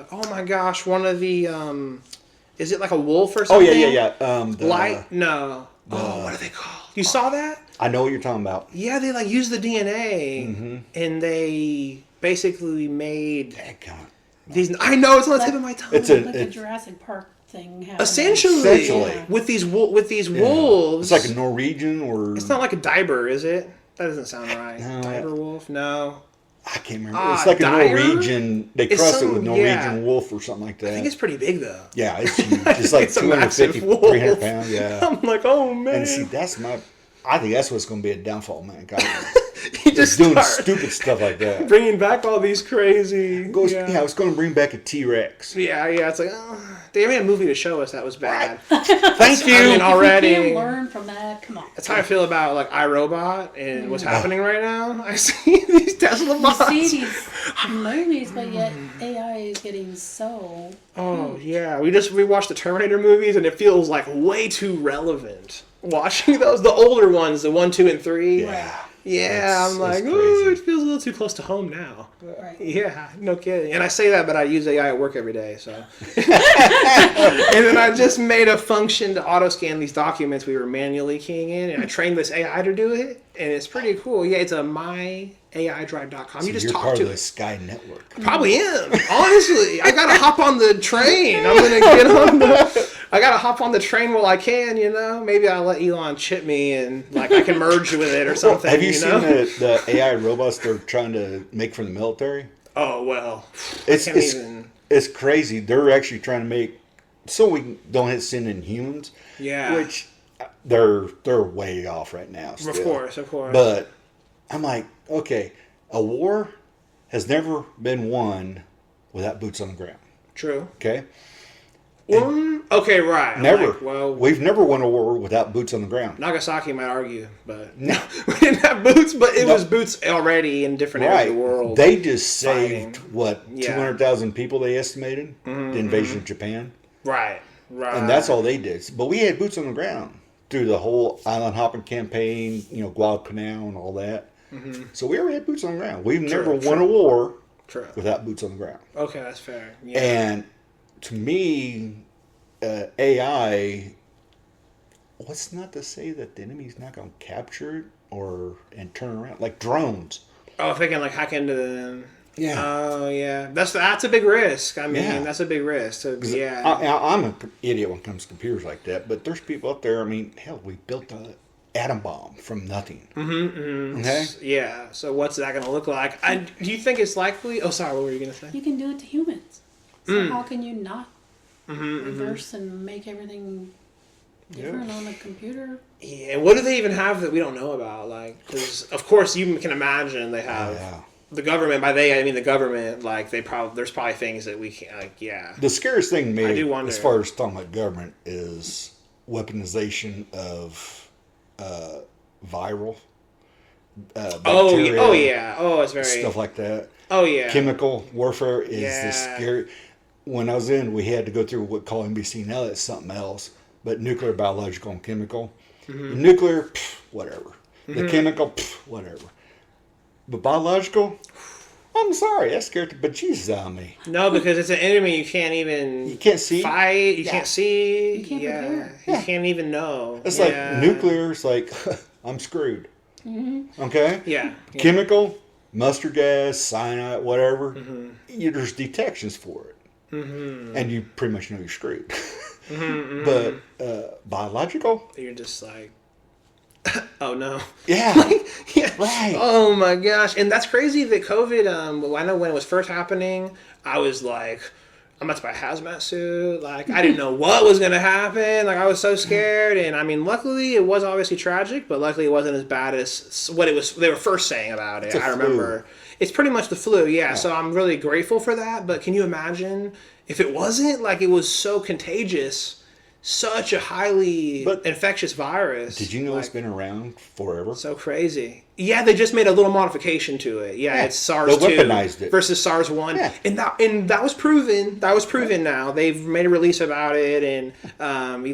One of the. Is it like a wolf or Oh something? yeah. Light? No. What are they called? You saw that? I know what you're talking about. Yeah, they like used the DNA and they basically made these. I know it's on the tip of my tongue. It's Like a Jurassic Park thing happening. Essentially. With these wolves. It's like a Norwegian or. It's not like a diber, is it? That doesn't sound right. No. Diber wolf? No. I can't remember. It's like a dire? Norwegian. They It's cross it some- with Norwegian yeah. wolf or something like that. I think it's pretty big though. Yeah, it's huge. It's like It's a 250, massive wolf. 300 pounds. Yeah. I'm like, oh man. And see, I think that's what's going to be a downfall, man. You just doing start stupid stuff like that. bringing back all these crazy. I was going to bring back a T-Rex. Yeah. It's like, they made a movie to show us that was bad. Thank you. I mean, already. If you can't learn from that, come on. That's how I feel about like iRobot and what's happening right now. I see these Tesla bots. You see these movies, but yet AI is getting so. Oh yeah, we watched the Terminator movies and it feels like way too relevant. Watching those, the older ones, the 1, 2, and 3. Yeah. Yeah, I'm like, it's ooh, crazy. it feels a little too close to home now. Right. Yeah, no kidding. And I say that, but I use AI at work every day, so. And then I just made a function to auto-scan these documents we were manually keying in, and I trained this AI to do it, and it's pretty cool. Yeah, it's a myaidrive.com. So you just you're talk part to of the it. Sky Network. Probably am. Honestly, I gotta hop on the train. I'm gonna get on I gotta hop on the train while I can. Maybe I'll let Elon chip me and like I can merge with it or something. Have you seen the AI robots they're trying to make for the military? Oh well, it's crazy. They're actually trying to make so we don't hit sin in humans. Yeah, which they're way off right now. Still. Of course. But I'm like, okay, a war has never been won without boots on the ground. True. Okay. Okay, right. Never. Like, well, We've never won a war without boots on the ground. Nagasaki might argue, but no, we didn't have boots, but it was boots already in different areas of the world. They just saved, fighting. 200,000 people they estimated? The invasion of Japan. Right. And that's all they did. But we had boots on the ground through the whole island hopping campaign, Guadalcanal and all that. So we already had boots on the ground. We've never won a war without boots on the ground. Okay, that's fair. Yeah. And to me, AI, what's not to say that the enemy's not going to capture it and turn around? Like drones. Oh, if they can hack into them. Yeah. Oh, yeah. That's a big risk. I mean, that's a big risk. So, yeah. I'm an idiot when it comes to computers like that, but there's people out there, hell, we built an atom bomb from nothing. Okay? Yeah. So what's that going to look like? Do you think it's likely? Oh, sorry. What were you going to say? You can do it to humans. So how can you not reverse and make everything different on a computer? Yeah. What do they even have that we don't know about? Because, of course, you can imagine they have... The government, by they I mean the government, there's probably things that we can't, The scariest thing to me, I do wonder. as far as talking about government, is weaponization of viral bacteria. Oh, yeah. Oh, it's very... Stuff like that. Oh, yeah. Chemical warfare is the scary... When I was we had to go through what call NBC. Now that's something else. But nuclear, biological, and chemical. The nuclear, whatever. The chemical, whatever. But biological, I'm sorry, that scared the bejesus out of me. No, because it's an enemy you can't even... You can't see. Fight, you can't see. You can't prepare. You can't even know. It's like nuclear, it's like, I'm screwed. Okay? Yeah. Chemical, mustard gas, cyanide, whatever, there's detections for it. And you pretty much know you're screwed. But biological? You're just like... Oh no! Yeah, right. Oh my gosh! And that's crazy that COVID. I know when it was first happening, I was like, I'm about to buy a hazmat suit. I didn't know what was gonna happen. I was so scared. And luckily, it was obviously tragic, but luckily, it wasn't as bad as what it was. They were first saying about it. I remember it's pretty much the flu. Yeah. So I'm really grateful for that. But can you imagine if it wasn't? It was so contagious. Such a highly infectious virus. Did you know it's been around forever? So crazy. Yeah, they just made a little modification to it. Yeah, it's SARS-2 weaponized it. versus SARS-1. And that was proven. That was proven now. They've made a release about it, and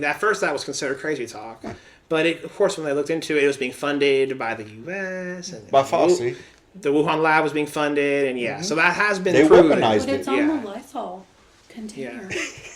at first that was considered crazy talk. But of course, when they looked into it, it was being funded by the U.S. and by Fauci. The Wuhan lab was being funded, and so that has been proven. They weaponized it. But it's on the Lysol container.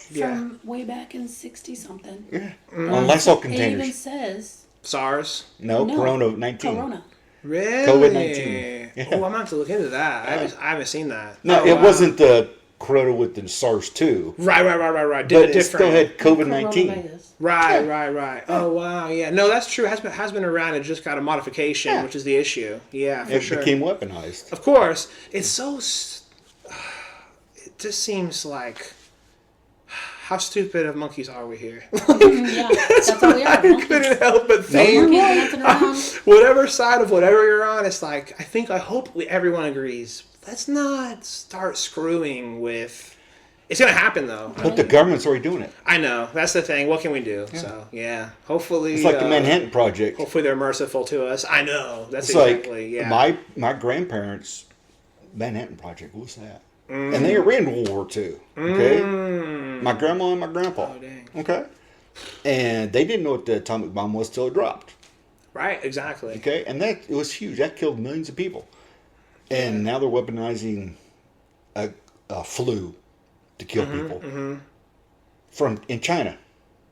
From way back in 60-something. Yeah. On Lysol containers. It even says... SARS? No, Corona-19. Corona. Really? COVID-19. Yeah. Oh, I'm going to have to look into that. I haven't seen that. No, it wasn't the Corona with the SARS-2. Right. But it still had COVID-19. Right. Oh, wow, yeah. No, that's true. It has been around. It just got a modification, which is the issue. Yeah, for sure. It became weaponized. Of course. It's so... It just seems like... How stupid of monkeys are we here? That's all we are. I couldn't help but think. Whatever side of whatever you're on, it's I hope everyone agrees. Let's not start screwing with... It's going to happen, though. But the government's already doing it. I know. That's the thing. What can we do? Yeah. So, hopefully... It's like the Manhattan Project. Hopefully they're merciful to us. I know. That's it's exactly, my grandparents' Manhattan Project, what was that? And they were in World War II. Okay? My grandma and my grandpa. Oh, dang. Okay? And they didn't know what the atomic bomb was till it dropped. Right, exactly. Okay? And it was huge. That killed millions of people. And now they're weaponizing a flu to kill people in China.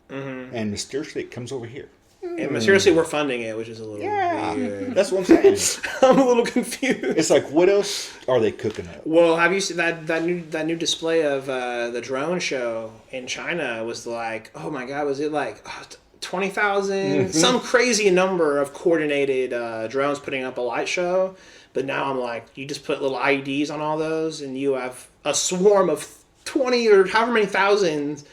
And mysteriously it comes over here. And mysteriously we're funding it, which is a little weird. That's what I'm saying. I'm a little confused. It's what else are they cooking up? Well, have you seen that new display of the drone show in China? Was oh my god, was it 20,000? Some crazy number of coordinated drones putting up a light show. But now I'm you just put little IEDs on all those, and you have a swarm of 20 or however many thousands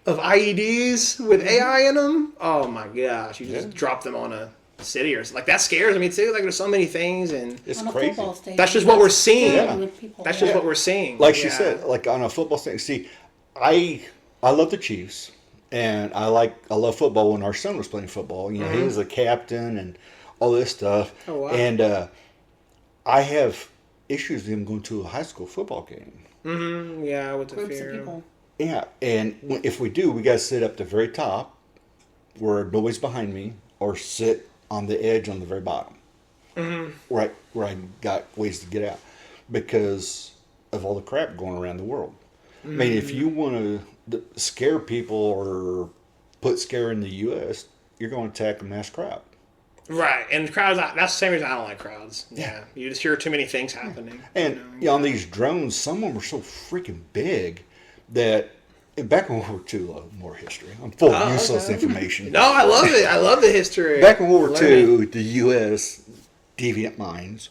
of IEDs with AI in them. Oh my gosh! You just drop them on a city or something. That scares me too. There's so many things, and it's crazy. That's just what we're seeing. That's just what we're seeing. Like she said, on a football stadium. See, I I love the Chiefs, and I love football. When our son was playing football, you know, he was a captain and all this stuff. Oh, wow. And I have issues with him going to a high school football game. Mm-hmm. Yeah, with the Groups fear. of people. Yeah, and if we do, we got to sit up the very top where nobody's behind me, or sit on the edge on the very bottom, right where I got ways to get out because of all the crap going around the world. I mean, if you want to scare people or put scare in the U.S., you're going to attack a mass crowd. Right, and crowds, that's the same reason I don't like crowds. Yeah. You just hear too many things happening. And on these drones, some of them are so freaking big that, back in World War II, more history. I'm full of useless information. No, I love it. I love the history. Back in World War II, the U.S. deviant minds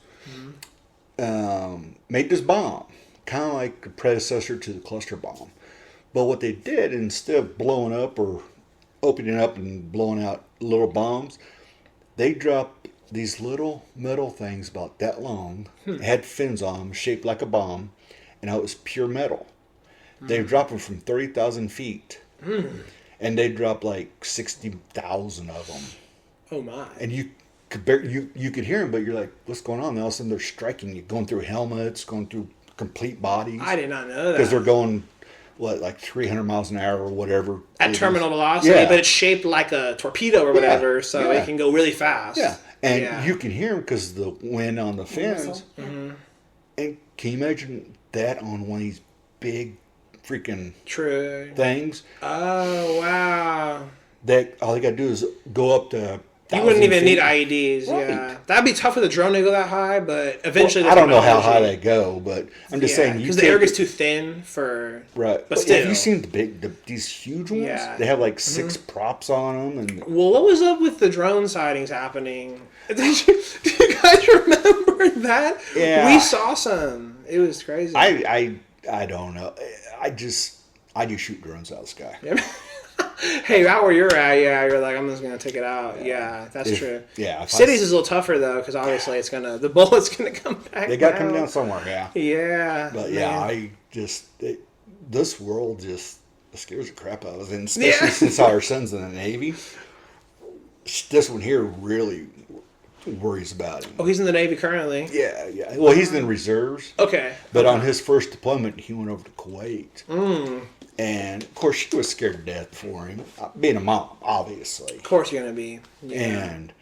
made this bomb, kind of like a predecessor to the cluster bomb. But what they did, instead of blowing up or opening up and blowing out little bombs, they dropped these little metal things about that long, had fins on them, shaped like a bomb, and it was pure metal. They dropped them from 30,000 feet, and they dropped like 60,000 of them. Oh my! And you could you could hear them, but you're like, "What's going on?" And all of a sudden, they're striking you, going through helmets, going through complete bodies. I did not know that because they're going like 300 miles an hour or whatever at terminal velocity, but it's shaped like a torpedo or whatever, so it can go really fast. Yeah, and you can hear them because the wind on the fins. And can you imagine that on one of these big freaking things? Oh wow! That all you got to do is go up to. You wouldn't even need IEDs. Right. Yeah, that'd be tough for the drone to go that high, but eventually. Well, I don't know how high they go, but I'm just saying because the air gets too thin for. Right, but still, have you seen these huge ones? Yeah. They have like 6 props on them, and well, what was up with the drone sightings happening? Do you guys remember that? Yeah, we saw some. It was crazy. I don't know. I do shoot drones out of the sky. Hey, out where you're at, you're like, I'm just gonna take it out. Yeah, that's true. Yeah, cities is a little tougher though, because obviously the bullet's gonna come back. They got to come down somewhere. Yeah. Yeah. But this world just scares the crap out of us, and especially since our son's in the Navy. This one here really worries about him. Oh, he's in the Navy currently. Yeah. Well, he's in reserves. Okay. But on his first deployment, he went over to Kuwait. And, of course, she was scared to death for him, being a mom, obviously. Of course you're going to be. Yeah. And,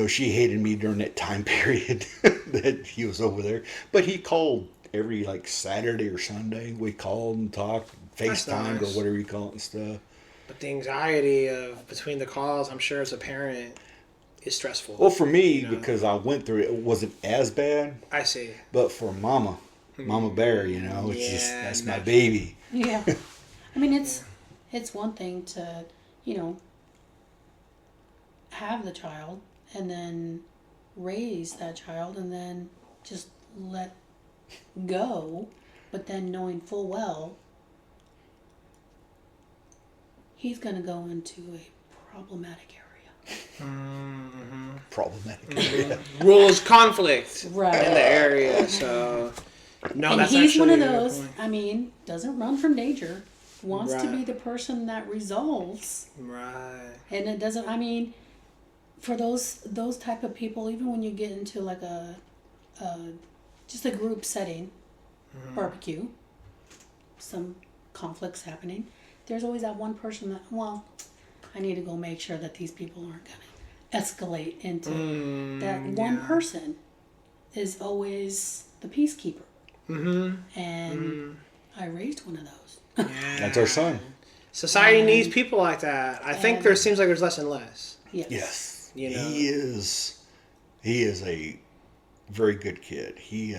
she hated me during that time period that he was over there. But he called every, Saturday or Sunday. We called and talked, FaceTimed or whatever you call it and stuff. But the anxiety of between the calls, I'm sure as a parent, is stressful. Well, for me, because I went through it, it wasn't as bad. I see. But for Mama Bear, it's just, that's my baby. Yeah. I mean, it's one thing to, have the child and then raise that child and then just let go, but then knowing full well he's going to go into a problematic area. Problematic area. Rules conflict in the area, so... No, and that's he's one of actually those, doesn't run from danger. Wants to be the person that resolves. Right. And it doesn't, for those type of people, even when you get into like just a group setting, barbecue, some conflicts happening, there's always that one person that, I need to go make sure that these people aren't going to escalate into that one person is always the peacekeeper. And I raised one of those. Yeah. That's our son. Society needs people like that. I think there seems like there's less and less. Yes. He is a very good kid. He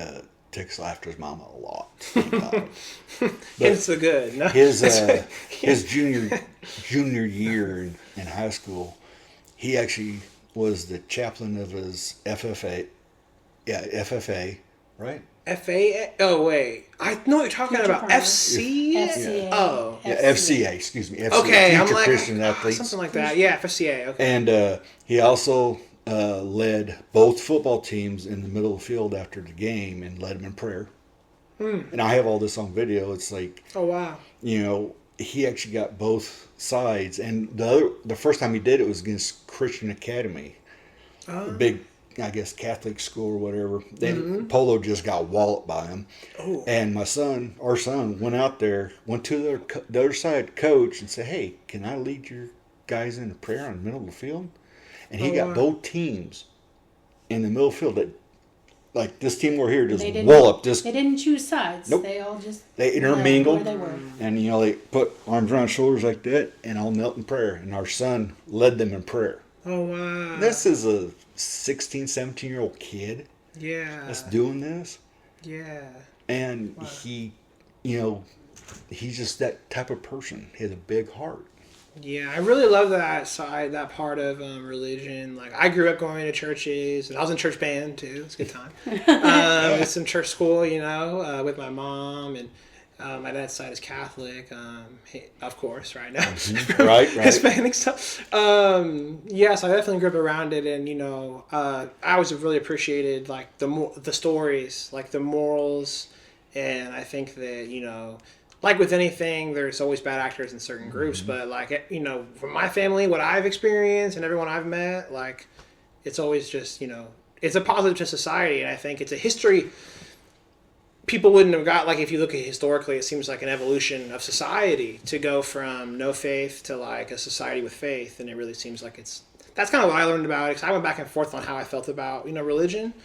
takes after his mama a lot. It's the good. No. His junior year in high school, he actually was the chaplain of his FFA. Yeah, FFA, right? FA? Oh, wait. I know what you're talking about. FC? FCA. Oh. Yeah, FCA, excuse me. FCA, okay, I'm like... Christian Athletes. Something like that. Yeah, FCA. Okay. And he also led both football teams in the middle of the field after the game and led them in prayer. And I have all this on video. It's like... Oh, wow. he actually got both sides. And the first time he did it was against Christian Academy, a big, I guess, Catholic school or whatever. Polo just got walloped by him. Oh. And our son, went out there, went to the other side coach and said, "Hey, can I lead your guys in a prayer in the middle of the field?" And he got both teams in the middle of the field. That, like this team over here just walloped this. They didn't choose sides. Nope. They all just intermingled. where they were. And, they put arms around shoulders like that and all knelt in prayer. And our son led them in prayer. Oh, wow. This is a 16, 17-year-old kid that's doing this. Yeah. And he, he's just that type of person. He has a big heart. Yeah, I really love that side, that part of religion. Like, I grew up going to churches, and I was in church band, too. It's a good time. It's in church school, with my mom, and my dad's side is Catholic, of course, right now. Mm-hmm. Right. Hispanic stuff. Yes, I definitely grew up around it, and, I always really appreciated, like, the stories, like, the morals, and I think that, like with anything, there's always bad actors in certain groups, but like, from my family, what I've experienced and everyone I've met, like, it's always just, it's a positive to society. And I think it's a history people wouldn't have got, like, if you look at it historically, it seems like an evolution of society to go from no faith to like a society with faith. And it really seems like that's kind of what I learned about it. 'Cause I went back and forth on how I felt about, religion,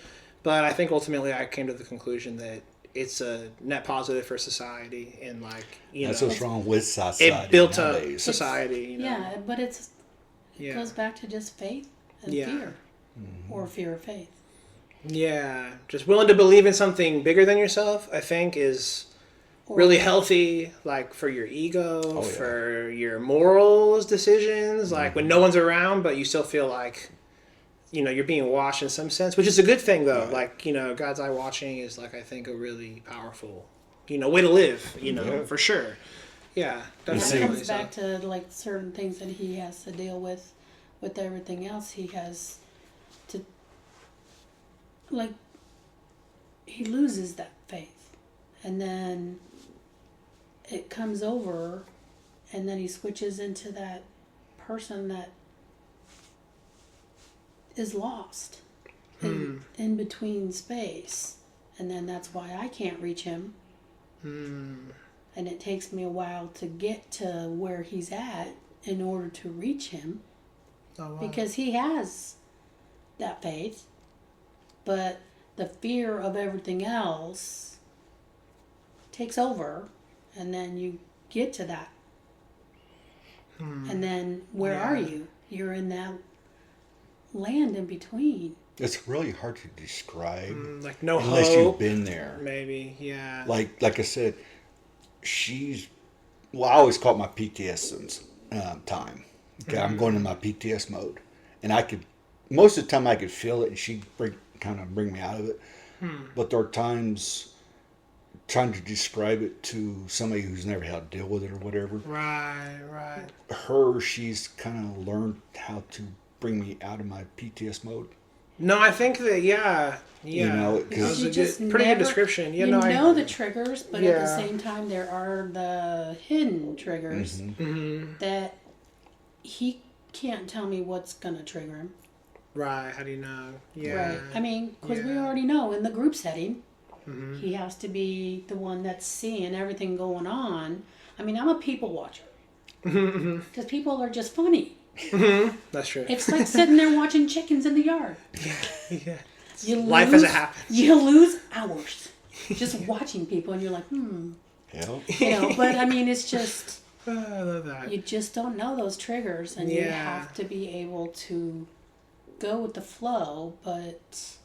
but I think ultimately I came to the conclusion that it's a net positive for society, and like that's what's wrong with society. It built nowadays. up society. Yeah, but it goes back to just faith and fear, or fear of faith. Yeah, just willing to believe in something bigger than yourself, I think, is really healthy. Like for your ego, for your morals decisions. Like when no one's around, but you still feel like, you're being watched in some sense, which is a good thing, though. Right. Like, God's eye watching is, like, I think a really powerful, way to live, for sure. Yeah, definitely. It comes back to, like, certain things that he has to deal with everything else. He has to, like, he loses that faith. And then it comes over, and then he switches into that person that is lost in between space, and then that's why I can't reach him, and it takes me a while to get to where he's at in order to reach him, because he has that faith, but the fear of everything else takes over, and then you get to that, and then where are you? You're in that land in between. It's really hard to describe, like no unless hope, you've been there. Maybe, yeah. Like I said, I always call it my PTS time. Okay, I'm going in my PTS mode, and most of the time I could feel it, and she'd kind of bring me out of it. But there are times trying to describe it to somebody who's never had to deal with it or whatever. Right. She's kind of learned how to bring me out of my PTS mode. No, I think that, yeah. Because it's a pretty good description. You know the triggers, but at the same time, there are the hidden triggers that he can't tell me what's going to trigger him. Right, how do you know? Yeah. Right. I mean, because we already know in the group setting, he has to be the one that's seeing everything going on. I mean, I'm a people watcher. Because people are just funny. That's true. It's like sitting there watching chickens in the yard. Yeah. Life as it happens. You lose hours just watching people, and you're like, Yeah. But I mean, it's just, I love that. you just don't know those triggers, and you have to be able to go with the flow, but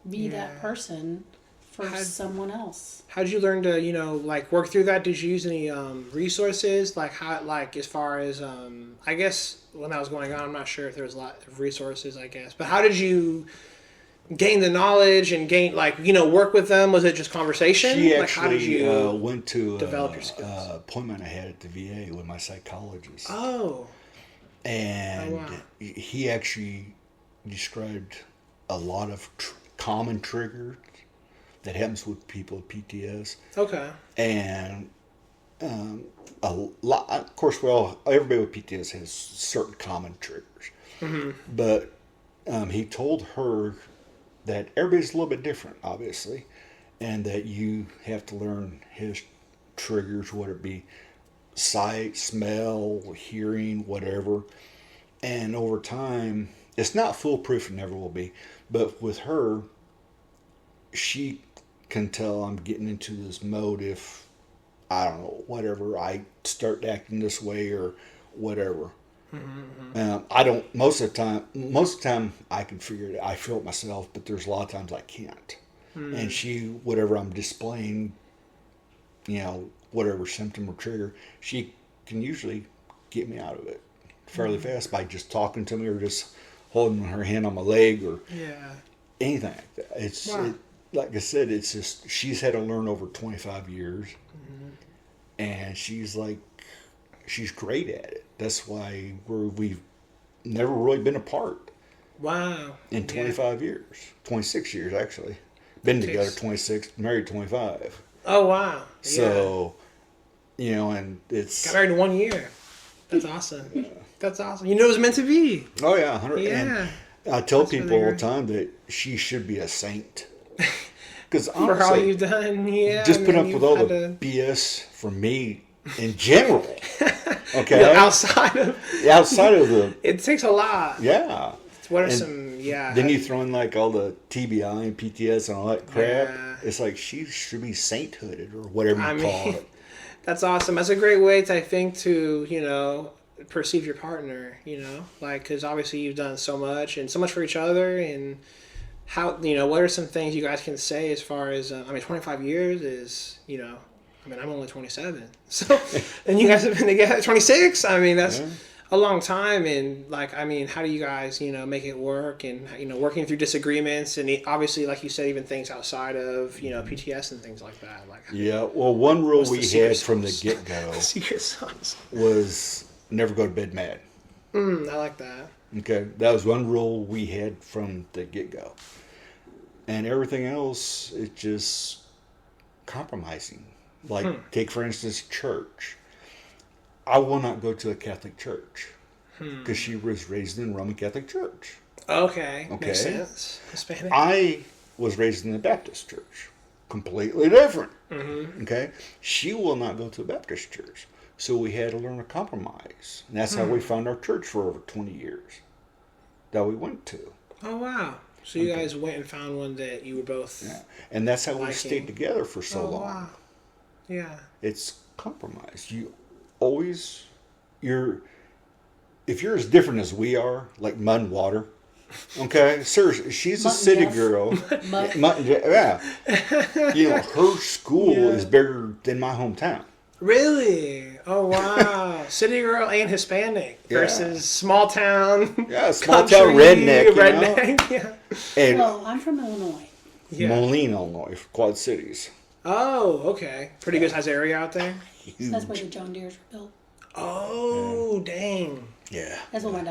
be that person for someone else. How did you learn to, like work through that? Did you use any resources? Like how, like as far as, I guess when that was going on, I'm not sure if there was a lot of resources, I guess. But how did you gain the knowledge and work with them? Was it just conversation? She like actually how did you went to develop your skills? Appointment I had at the VA with my psychologist. Oh. And wow. he actually described a lot of common triggers that happens with people with PTS. Okay. And a lot. Of course, everybody with PTS has certain common triggers, but he told her that everybody's a little bit different, obviously, and that you have to learn his triggers, whether it be sight, smell, hearing, whatever. And over time, it's not foolproof and never will be, but with her, she can tell I'm getting into this mode if, I don't know, whatever, I start acting this way or whatever. I don't, most of the time I can figure it out. I feel it myself, but there's a lot of times I can't. And whatever I'm displaying, whatever symptom or trigger, she can usually get me out of it fairly fast by just talking to me or just holding her hand on my leg or anything like that. It's like I said, it's just she's had to learn over 25 years, and she's great at it. That's why we've never really been apart. Wow. In 25 years, 26 years actually, been together 26, married 25. Oh wow. So, and it's got married in 1 year. That's awesome. Yeah. That's awesome. It was meant to be. Oh yeah, 100. Yeah. And I tell people all the time that she should be a saint. Because for all you've done, just put up with all the BS from me in general. Okay. Outside of the. It takes a lot. Yeah. What are some? Then you throw in all the TBI and PTS and all that crap. Yeah. It's like she should be sainthooded or whatever you call it. That's awesome. That's a great way to, I think, to perceive your partner. Because obviously you've done so much and so much for each other. And how what are some things you guys can say as far as 25 years is I'm only 27, so and you guys have been together at 26. That's a long time, and how do you guys make it work, and working through disagreements, and obviously, like you said, even things outside of PTS and things like that. Well, one rule we had from the get-go secret sauce was never go to bed mad. I like that. Okay, that was one rule we had from the get-go, and everything else is just compromising. Take for instance church. I will not go to a Catholic church because she was raised in a Roman Catholic church. Okay. Makes sense. Hispanic. I was raised in a Baptist church, completely different. Okay, she will not go to a Baptist church, so we had to learn to compromise, and that's how we found our church for over 20 years that we went to. Oh wow! So you guys went and found one that you were both. Yeah, and that's how we stayed together for so long. Wow. Yeah. It's compromise. If you're as different as we are, like mud and water, okay? Seriously, she's a city girl. Yeah. Her school is bigger than my hometown. Really? Oh, wow. City girl and Hispanic versus small town. Yeah, small town redneck. Yeah. And I'm from Illinois. Moline, Illinois, Quad Cities. Oh, okay. Pretty good size area out there. So that's where the John Deeres were built. Oh, dang. Yeah. That's what my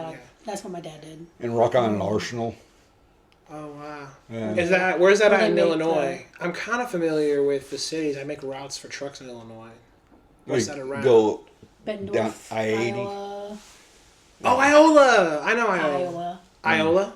dad did. And Rock Island Arsenal. Oh wow. Yeah. Where's that at in Illinois? I'm kind of familiar with the cities. I make routes for trucks in Illinois. What's that around? Go Bettendorf, down I-80. Iowa. Oh, Iola. I know Iowa. Iowa.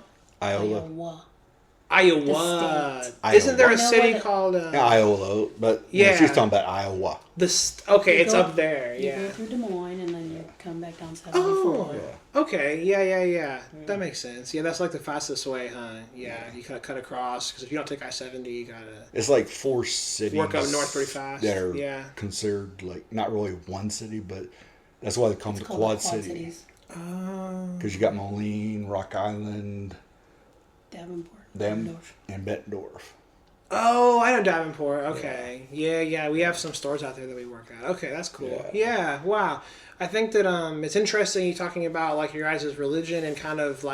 Isn't there a city called Iowa? But she's talking about Iowa. It's up there. You Yeah. go through Des Moines and then you come back down 74. Oh. Okay. Yeah. That makes sense. Yeah, that's like the fastest way, huh? Yeah. You gotta cut across because if you don't take I-70, you gotta. It's like 4 cities. Work up north pretty fast. That are considered not really one city, but that's why they call them the Quad Cities. Oh. Because you got Moline, Rock Island, Davenport, and Bettendorf. Oh, I know Davenport. Okay. Yeah. We have some stores out there that we work at. Okay, that's cool. Yeah. Wow. I think that it's interesting you talking about your guys' religion and kind of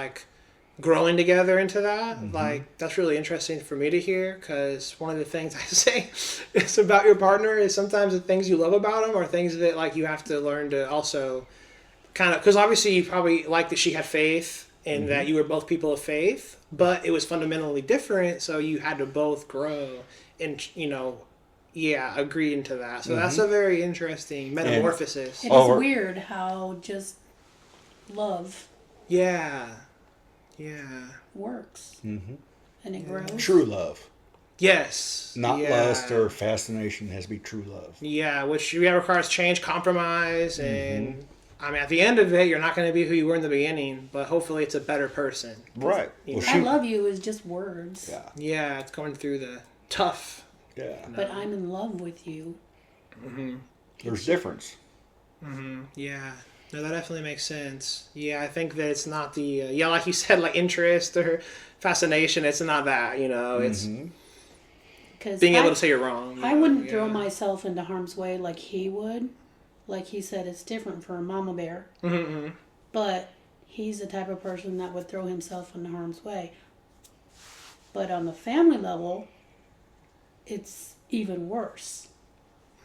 growing together into that. Mm-hmm. That's really interesting for me to hear because one of the things I say is about your partner is sometimes the things you love about them are things that you have to learn to also kind of, because obviously you probably like that she had faith and that you were both people of faith, but it was fundamentally different, so you had to both grow and agreeing to that. So that's a very interesting metamorphosis. It is weird how just love works. Mm-hmm. And it grows. True love. Yes. Not lust or fascination. It has to be true love. Yeah, which requires change, compromise, and I mean, at the end of it, you're not going to be who you were in the beginning, but hopefully it's a better person. Right. Well, I love you is just words. Yeah. Yeah, it's going through the tough. Yeah. But I'm in love with you. Mm-hmm. There's difference. Mm-hmm. Yeah. No, that definitely makes sense. Yeah, I think that it's not the, like you said, like interest or fascination. It's not that, it's being able to say you're wrong. I wouldn't throw myself into harm's way like he would. Like he said, it's different for a mama bear. Mm-hmm. But he's the type of person that would throw himself into harm's way. But on the family level, it's even worse.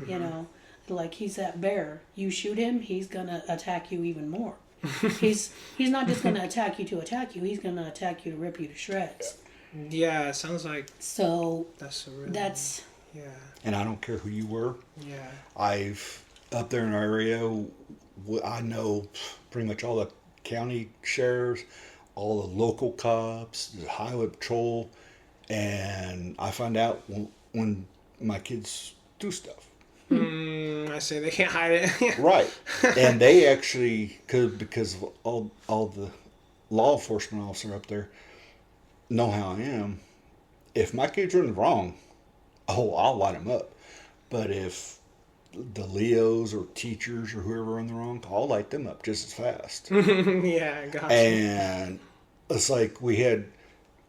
Mm-hmm. Like he's that bear. You shoot him, he's gonna attack you even more. He's not just gonna attack you to attack you. He's gonna attack you to rip you to shreds. Yeah, it sounds like. So that's yeah. And I don't care who you were. Yeah. Up there in our area, I know pretty much all the county sheriffs, all the local cops, the highway patrol, and I find out when my kids do stuff. I say they can't hide it. Right. And they actually could, because of all the law enforcement officers up there know how I am. If my kids are in the wrong, I'll light them up. But if the Leos or teachers or whoever are in the wrong, I'll light them up just as fast. Yeah, gotcha. And it's like we had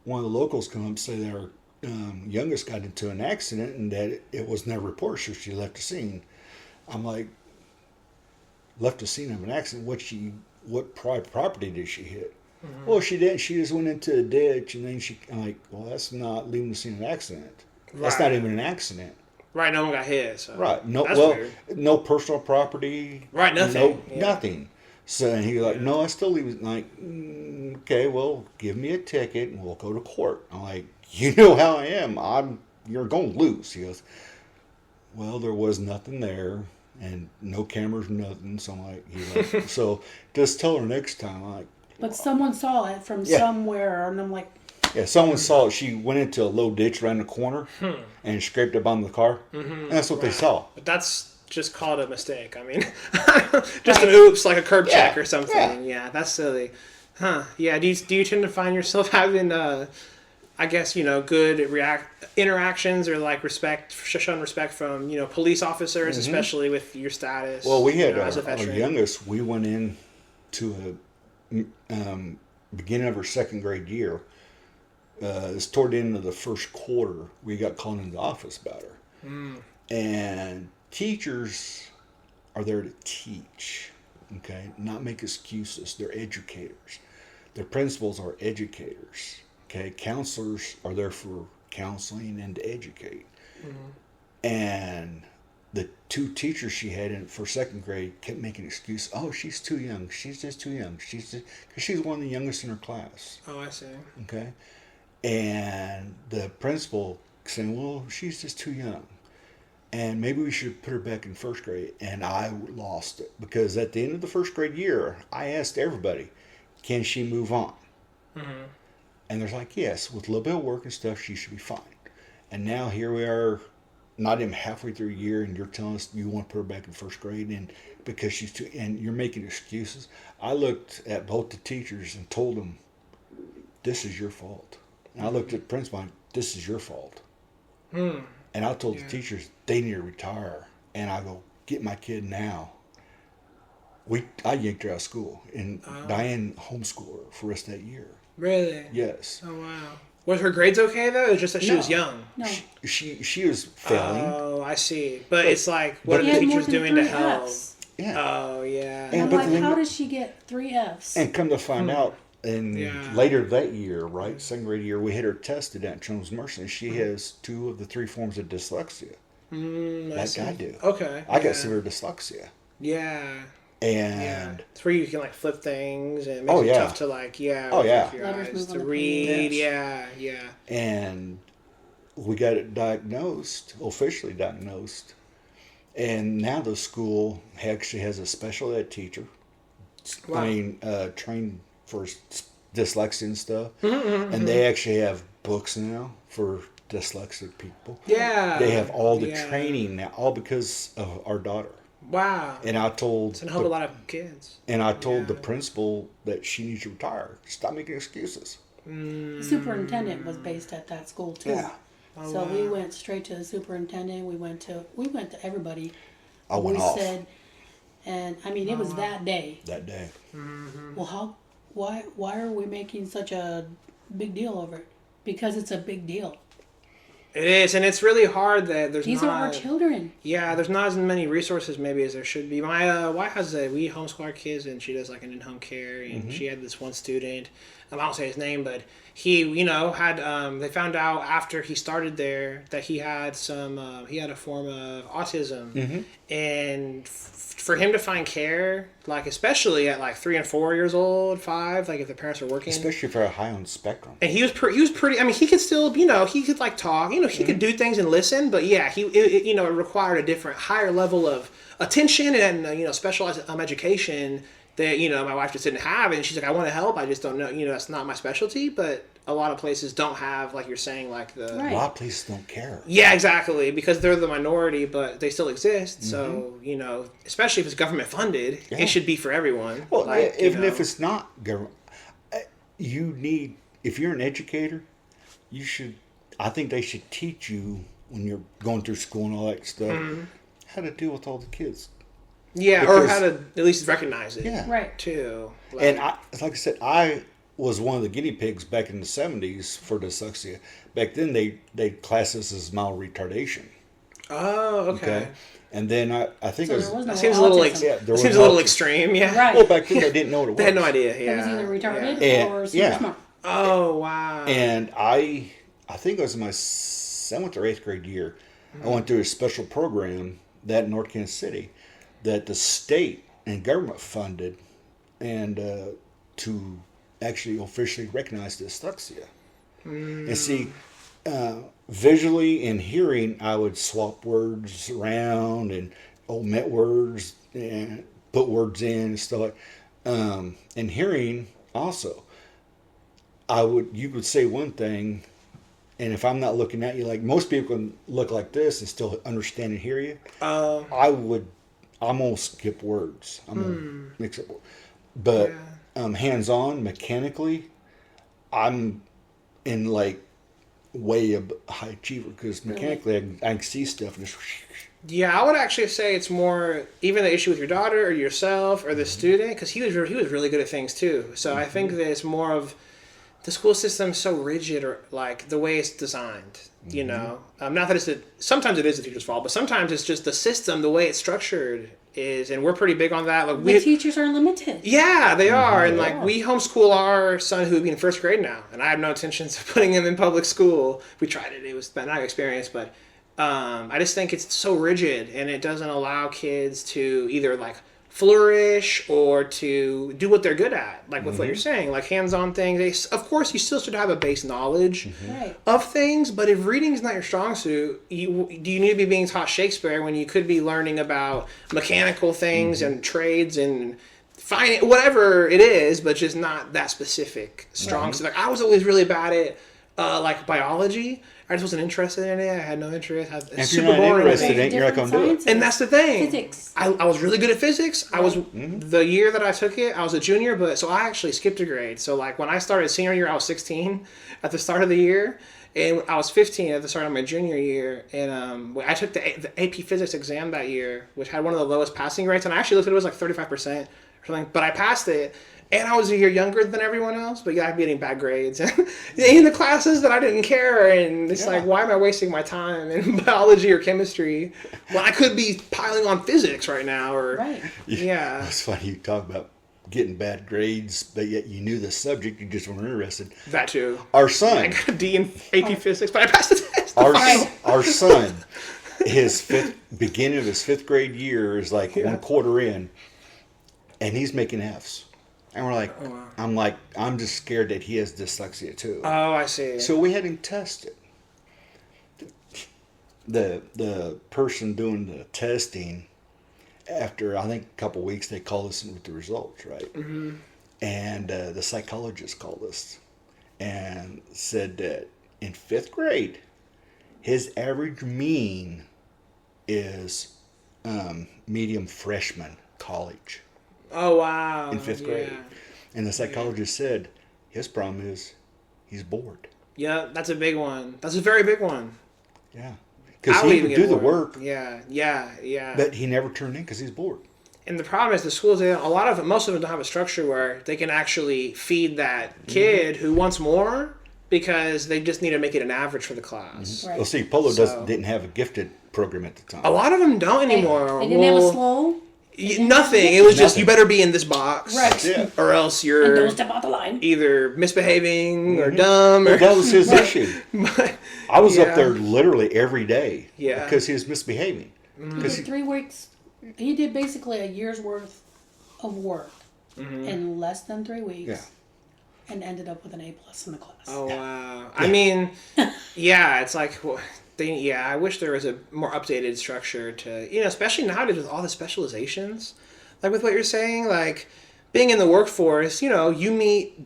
one of the locals come up and say their youngest got into an accident and that it was never reported, so she left the scene. I'm like, left the scene of an accident? What private property did she hit? Mm-hmm. Well, she didn't. She just went into a ditch, and then I'm like, well, that's not leaving the scene of an accident. Right. That's not even an accident. Right, no one got hit. So. Right. Weird. No personal property. Right, nothing. Nothing. So and he was like, no, I still leave it. Like, okay, well, give me a ticket and we'll go to court. I'm like, you know how I am. You're going to lose. He goes, well, there was nothing there and no cameras, nothing. So I'm like, so just tell her next time. I'm like, but someone saw it from somewhere, and I'm like, yeah, someone saw it. She went into a low ditch around the corner and scraped up on the car. Mm-hmm. And that's what they saw. But that's just called a mistake. I mean, just an oops, like a curb check or something. Yeah, that's silly. Huh. Yeah, do you tend to find yourself having, I guess, good interactions or like shown respect from, police officers, especially with your status? Well, we had our youngest, we went in to a beginning of her second grade year. It's toward the end of the first quarter, we got called into the office about her. And teachers are there to teach, okay? Not make excuses. They're educators. Their principals are educators, okay? Counselors are there for counseling and to educate. And the two teachers she had for second grade kept making excuses. Oh, she's too young. She's just too young. Because she's one of the youngest in her class. Oh, I see. Okay? And the principal saying, well, she's just too young. And maybe we should put her back in first grade. And I lost it. Because at the end of the first grade year, I asked everybody, can she move on? And they're like, yes, with a little bit of work and stuff, she should be fine. And now here we are, not even halfway through a year, and you're telling us you want to put her back in first grade, and because she's too, and you're making excuses. I looked at both the teachers and told them, this is your fault. And I looked at the principal and this is your fault. And I told the teachers they need to retire. And I go, get my kid now. I yanked her out of school, and Diane homeschooled her for the rest of that year. Really? Yes. Oh, wow. Was her grades okay, though? It's just that she was young? No. She was failing. Oh, I see. But it's like, what are the teachers doing to help? Yeah. Oh, yeah. And I'm like, how does she get 3 Fs? And come to find out, later that year, right, second grade year, we had her tested at Children's Mercy, and she has 2 of the 3 forms of dyslexia. Like I do. Okay. I got severe dyslexia. Yeah. And it's where you can like flip things and it makes it tough to like your eyes to read. Yeah. And we got it diagnosed, officially diagnosed. And now the school actually has a special ed teacher. Wow. I mean, trained for dyslexia and stuff. Mm-hmm. And they actually have books now for dyslexic people. Yeah. They have all the Yeah. training now, all because of our daughter. Wow. And I told It's going to help a lot of kids. and I told the Yeah. principal that she needs to retire. Stop making excuses. The superintendent was based at that school too. Yeah. Oh, So wow. we went straight to the superintendent. We went to everybody. I went we off said, and I mean, it was that day. that day. Well, why are we making such a big deal over it? Because it's a big deal. It is, and it's really hard that there's These not... are our children. Yeah, there's not as many resources maybe as there should be. My wife we homeschool our kids, and she does like an in-home care, and she had this one student, I won't say his name, but he, had, they found out after he started there that he had he had a form of autism, and for him to find care, like especially at like 3 and 4 years old, 5, like if the parents are working, Especially for a high on spectrum. and he was pretty. I mean, he could still, he could like talk. He could do things and listen. But yeah, it required a different, higher level of attention and specialized education that my wife just didn't have. And she's like, I want to help. I just don't know. That's not my specialty. But a lot of places don't have, like you're saying, like the Right. A lot of places don't care. yeah, exactly, because they're the minority, but they still exist. So especially if it's government funded, Yeah. it should be for everyone. Well, like, even if it's not government, if you're an educator, you should. I think they should teach you when you're going through school and all that stuff how to deal with all the kids. yeah, or because- how to at least recognize it. Yeah. Right. Too. And like I said, I was one of the guinea pigs back in the 70s for dyslexia. Back then, they classed us as mild retardation. Oh, okay. And then I think So it there was was. no That seems a little autism. Yeah, there seems was a little autism. extreme. Yeah. Right. Well, back then they didn't know what it was. They had no idea. Yeah. It was either retarded Yeah. or super Yeah. smart. Oh wow. And I think it was my 7th or 8th grade year. I went through a special program that in North Kansas City that the state and government funded, and to actually officially recognize dyslexia. And see, visually and hearing, I would swap words around and omit words and put words in and stuff like. And hearing also, you would say one thing, and if I'm not looking at you, like most people can look like this and still understand and hear you. I'm gonna skip words. I'm gonna mix up. But hands-on, mechanically, I'm in like way of high achiever because mechanically I can see stuff and just. Yeah, I would actually say it's more even the issue with your daughter or yourself or the student, because he was really good at things too. So I think that it's more of the school system is so rigid, or like the way it's designed. Not that sometimes it is the teacher's fault, but sometimes it's just the system, the way it's structured is, and we're pretty big on that. Like The teachers are limited. yeah, they are, and they like are. we homeschool our son who would be in 1st grade now, and I have no intentions of putting him in public school. We tried it; it was not an experience, but I just think it's so rigid, and it doesn't allow kids to either like flourish or to do what they're good at, like with what you're saying, like hands-on things. Of course, you still should have a base knowledge Right. of things, but if reading is not your strong suit, do you need to be being taught Shakespeare when you could be learning about mechanical things and trades and whatever it is, but just not that specific strong suit. Like I was always really bad at like biology. I just wasn't interested in it. I had no interest. If you're not interested in it, you're not Different gonna do it. sciences. and that's the thing. Physics. I was really good at physics. I was the year that I took it, I was a junior, but so I actually skipped a grade. So like when I started senior year, I was 16 at the start of the year, and I was 15 at the start of my junior year. And I took the AP Physics exam that year, which had one of the lowest passing rates. And I actually looked at it, was like 35% or something, but I passed it. And I was a year younger than everyone else, but yeah, I'd be getting bad grades in the classes that I didn't care. And it's like, why am I wasting my time in biology or chemistry when I could be piling on physics right now? Or Right. yeah, It's funny you talk about getting bad grades, but yet you knew the subject, you just weren't interested. that too. Our I son, got a D in AP Physics, but I passed the test. our son, beginning of his 5th grade year is like 1/4 in, and he's making Fs. And we're like, I'm just scared that he has dyslexia too. Oh, I see. So we had him tested. the person doing the testing, after I think a couple of weeks, they called us in with the results, right? Mm-hmm. And the psychologist called us and said that in 5th grade, his average mean is medium freshman college. Oh, wow. In 5th grade. And the psychologist said his problem is he's bored. Yeah, that's a big one. That's a very big one. Yeah. Because he would do the work. Yeah. But he never turned in because he's bored. And the problem is the schools, most of them don't have a structure where they can actually feed that kid who wants more because they just need to make it an average for the class. Mm-hmm. Right. Well, see, Polo didn't have a gifted program at the time. A lot of them don't anymore. They didn't have a slow? Nothing. It was just, you better be in this box. Right. Yeah. Or else you're and don't step out the line. Either misbehaving or dumb. Well, that was his issue. But, I was up there literally every day because he was misbehaving. He did 3 weeks. He did basically a year's worth of work in less than 3 weeks. Yeah. And ended up with an A+ in the class. Oh, wow. Yeah. I mean, it's like... I wish there was a more updated structure to, especially nowadays with all the specializations, like with what you're saying, like being in the workforce, do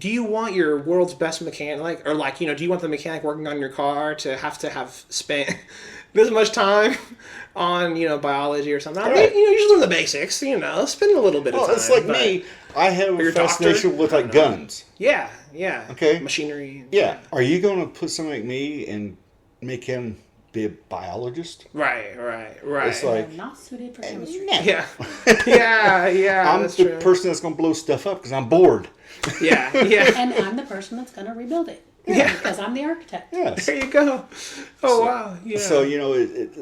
you want your world's best mechanic, or do you want the mechanic working on your car to have spent this much time on, biology or something? Right. You just learn the basics, spend a little bit of time. It's like me. I have a fascination with guns. Yeah. Okay. Machinery. Yeah. Are you going to put somebody like me and make him be a biologist? Right. It's like, not suited for chemistry. Yeah. I'm the person that's going to blow stuff up because I'm bored. Yeah. And I'm the person that's going to rebuild it. Yeah. Because I'm the architect. Yes. There you go. Oh, wow. Yeah. So,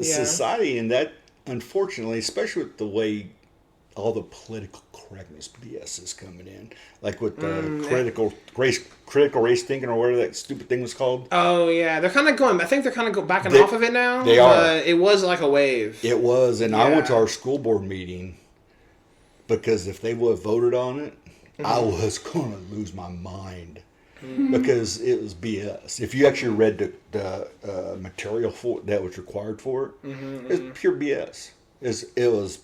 society, and that, unfortunately, especially with the way all the political correctness BS is coming in, like with the critical race thinking, or whatever that stupid thing was called. Oh yeah, they're kind of going. I think they're kind of backing off of it now. They are. It was like a wave. It was, and I went to our school board meeting because if they would have voted on it, I was going to lose my mind because it was BS. If you actually read the material that was required for it, it was pure BS. It was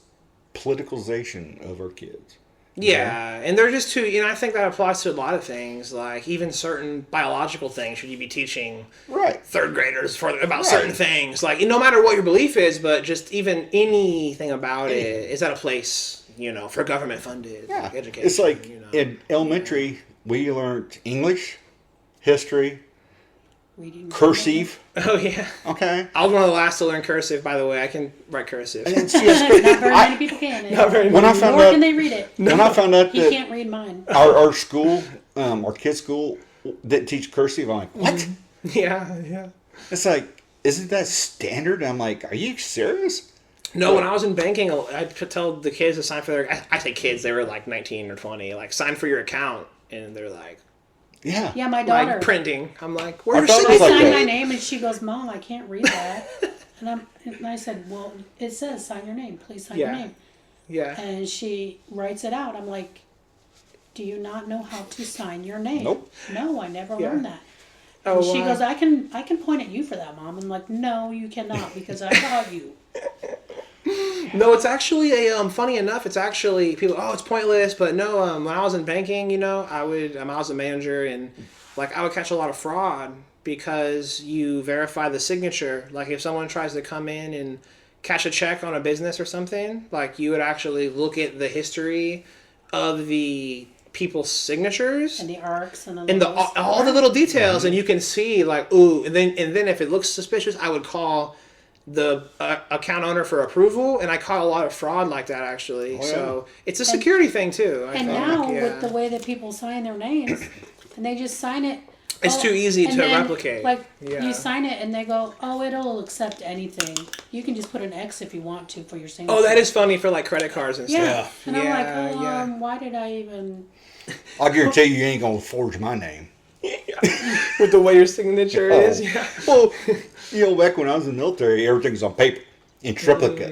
politicalization of our kids. Yeah, and they're just too, I think that applies to a lot of things, like even certain biological things. Should you be teaching third graders about certain things? Like, no matter what your belief is, but just even anything about it is at a place, for government-funded education. It's like in elementary, we learned English, history, Reading cursive. Oh, yeah. Okay. I was one of the last to learn cursive, by the way. I can write cursive. And not very many people can. Not very many. When I found Nor out, can they read it. When I found out He that can't read mine. our school, our kids' school, didn't teach cursive, I'm like, what? Yeah. It's like, isn't that standard? I'm like, are you serious? No, when I was in banking, I'd tell the kids to sign for their... I say kids, they were like 19 or 20. Like, sign for your account. And they're like... Yeah, my daughter. Like, printing. I'm like, where's Our your daughter's I signature? like signed that. my name, and she goes, "Mom, I can't read that." and I said, "Well, it says sign your name. Please sign your name." Yeah. And she writes it out. I'm like, "Do you not know how to sign your name?" Nope. No, I never learned that. Oh, And she goes, I can point at you for that, Mom. I'm like, "No, you cannot, because I taught you." No, it's actually funny enough, it's actually people, it's pointless, but no, when I was in banking, I was a manager, and like I would catch a lot of fraud because you verify the signature. Like if someone tries to come in and cash a check on a business or something, like you would actually look at the history of the people's signatures And the arcs and all the little details, and you can see like, ooh, and then if it looks suspicious, I would call the account owner for approval, and I caught a lot of fraud like that actually. So it's a security thing too. And now with the way that people sign their names, and they just sign it. It's too easy and to then, replicate. Like you sign it, and they go, "Oh, it'll accept anything. You can just put an X if you want to for your signature." Oh, that is funny for like credit cards and stuff. And I'm like, why did I even? I'll guarantee you ain't going to forge my name. With the way your signature is, Well, back when I was in the military, everything was on paper in triplicate.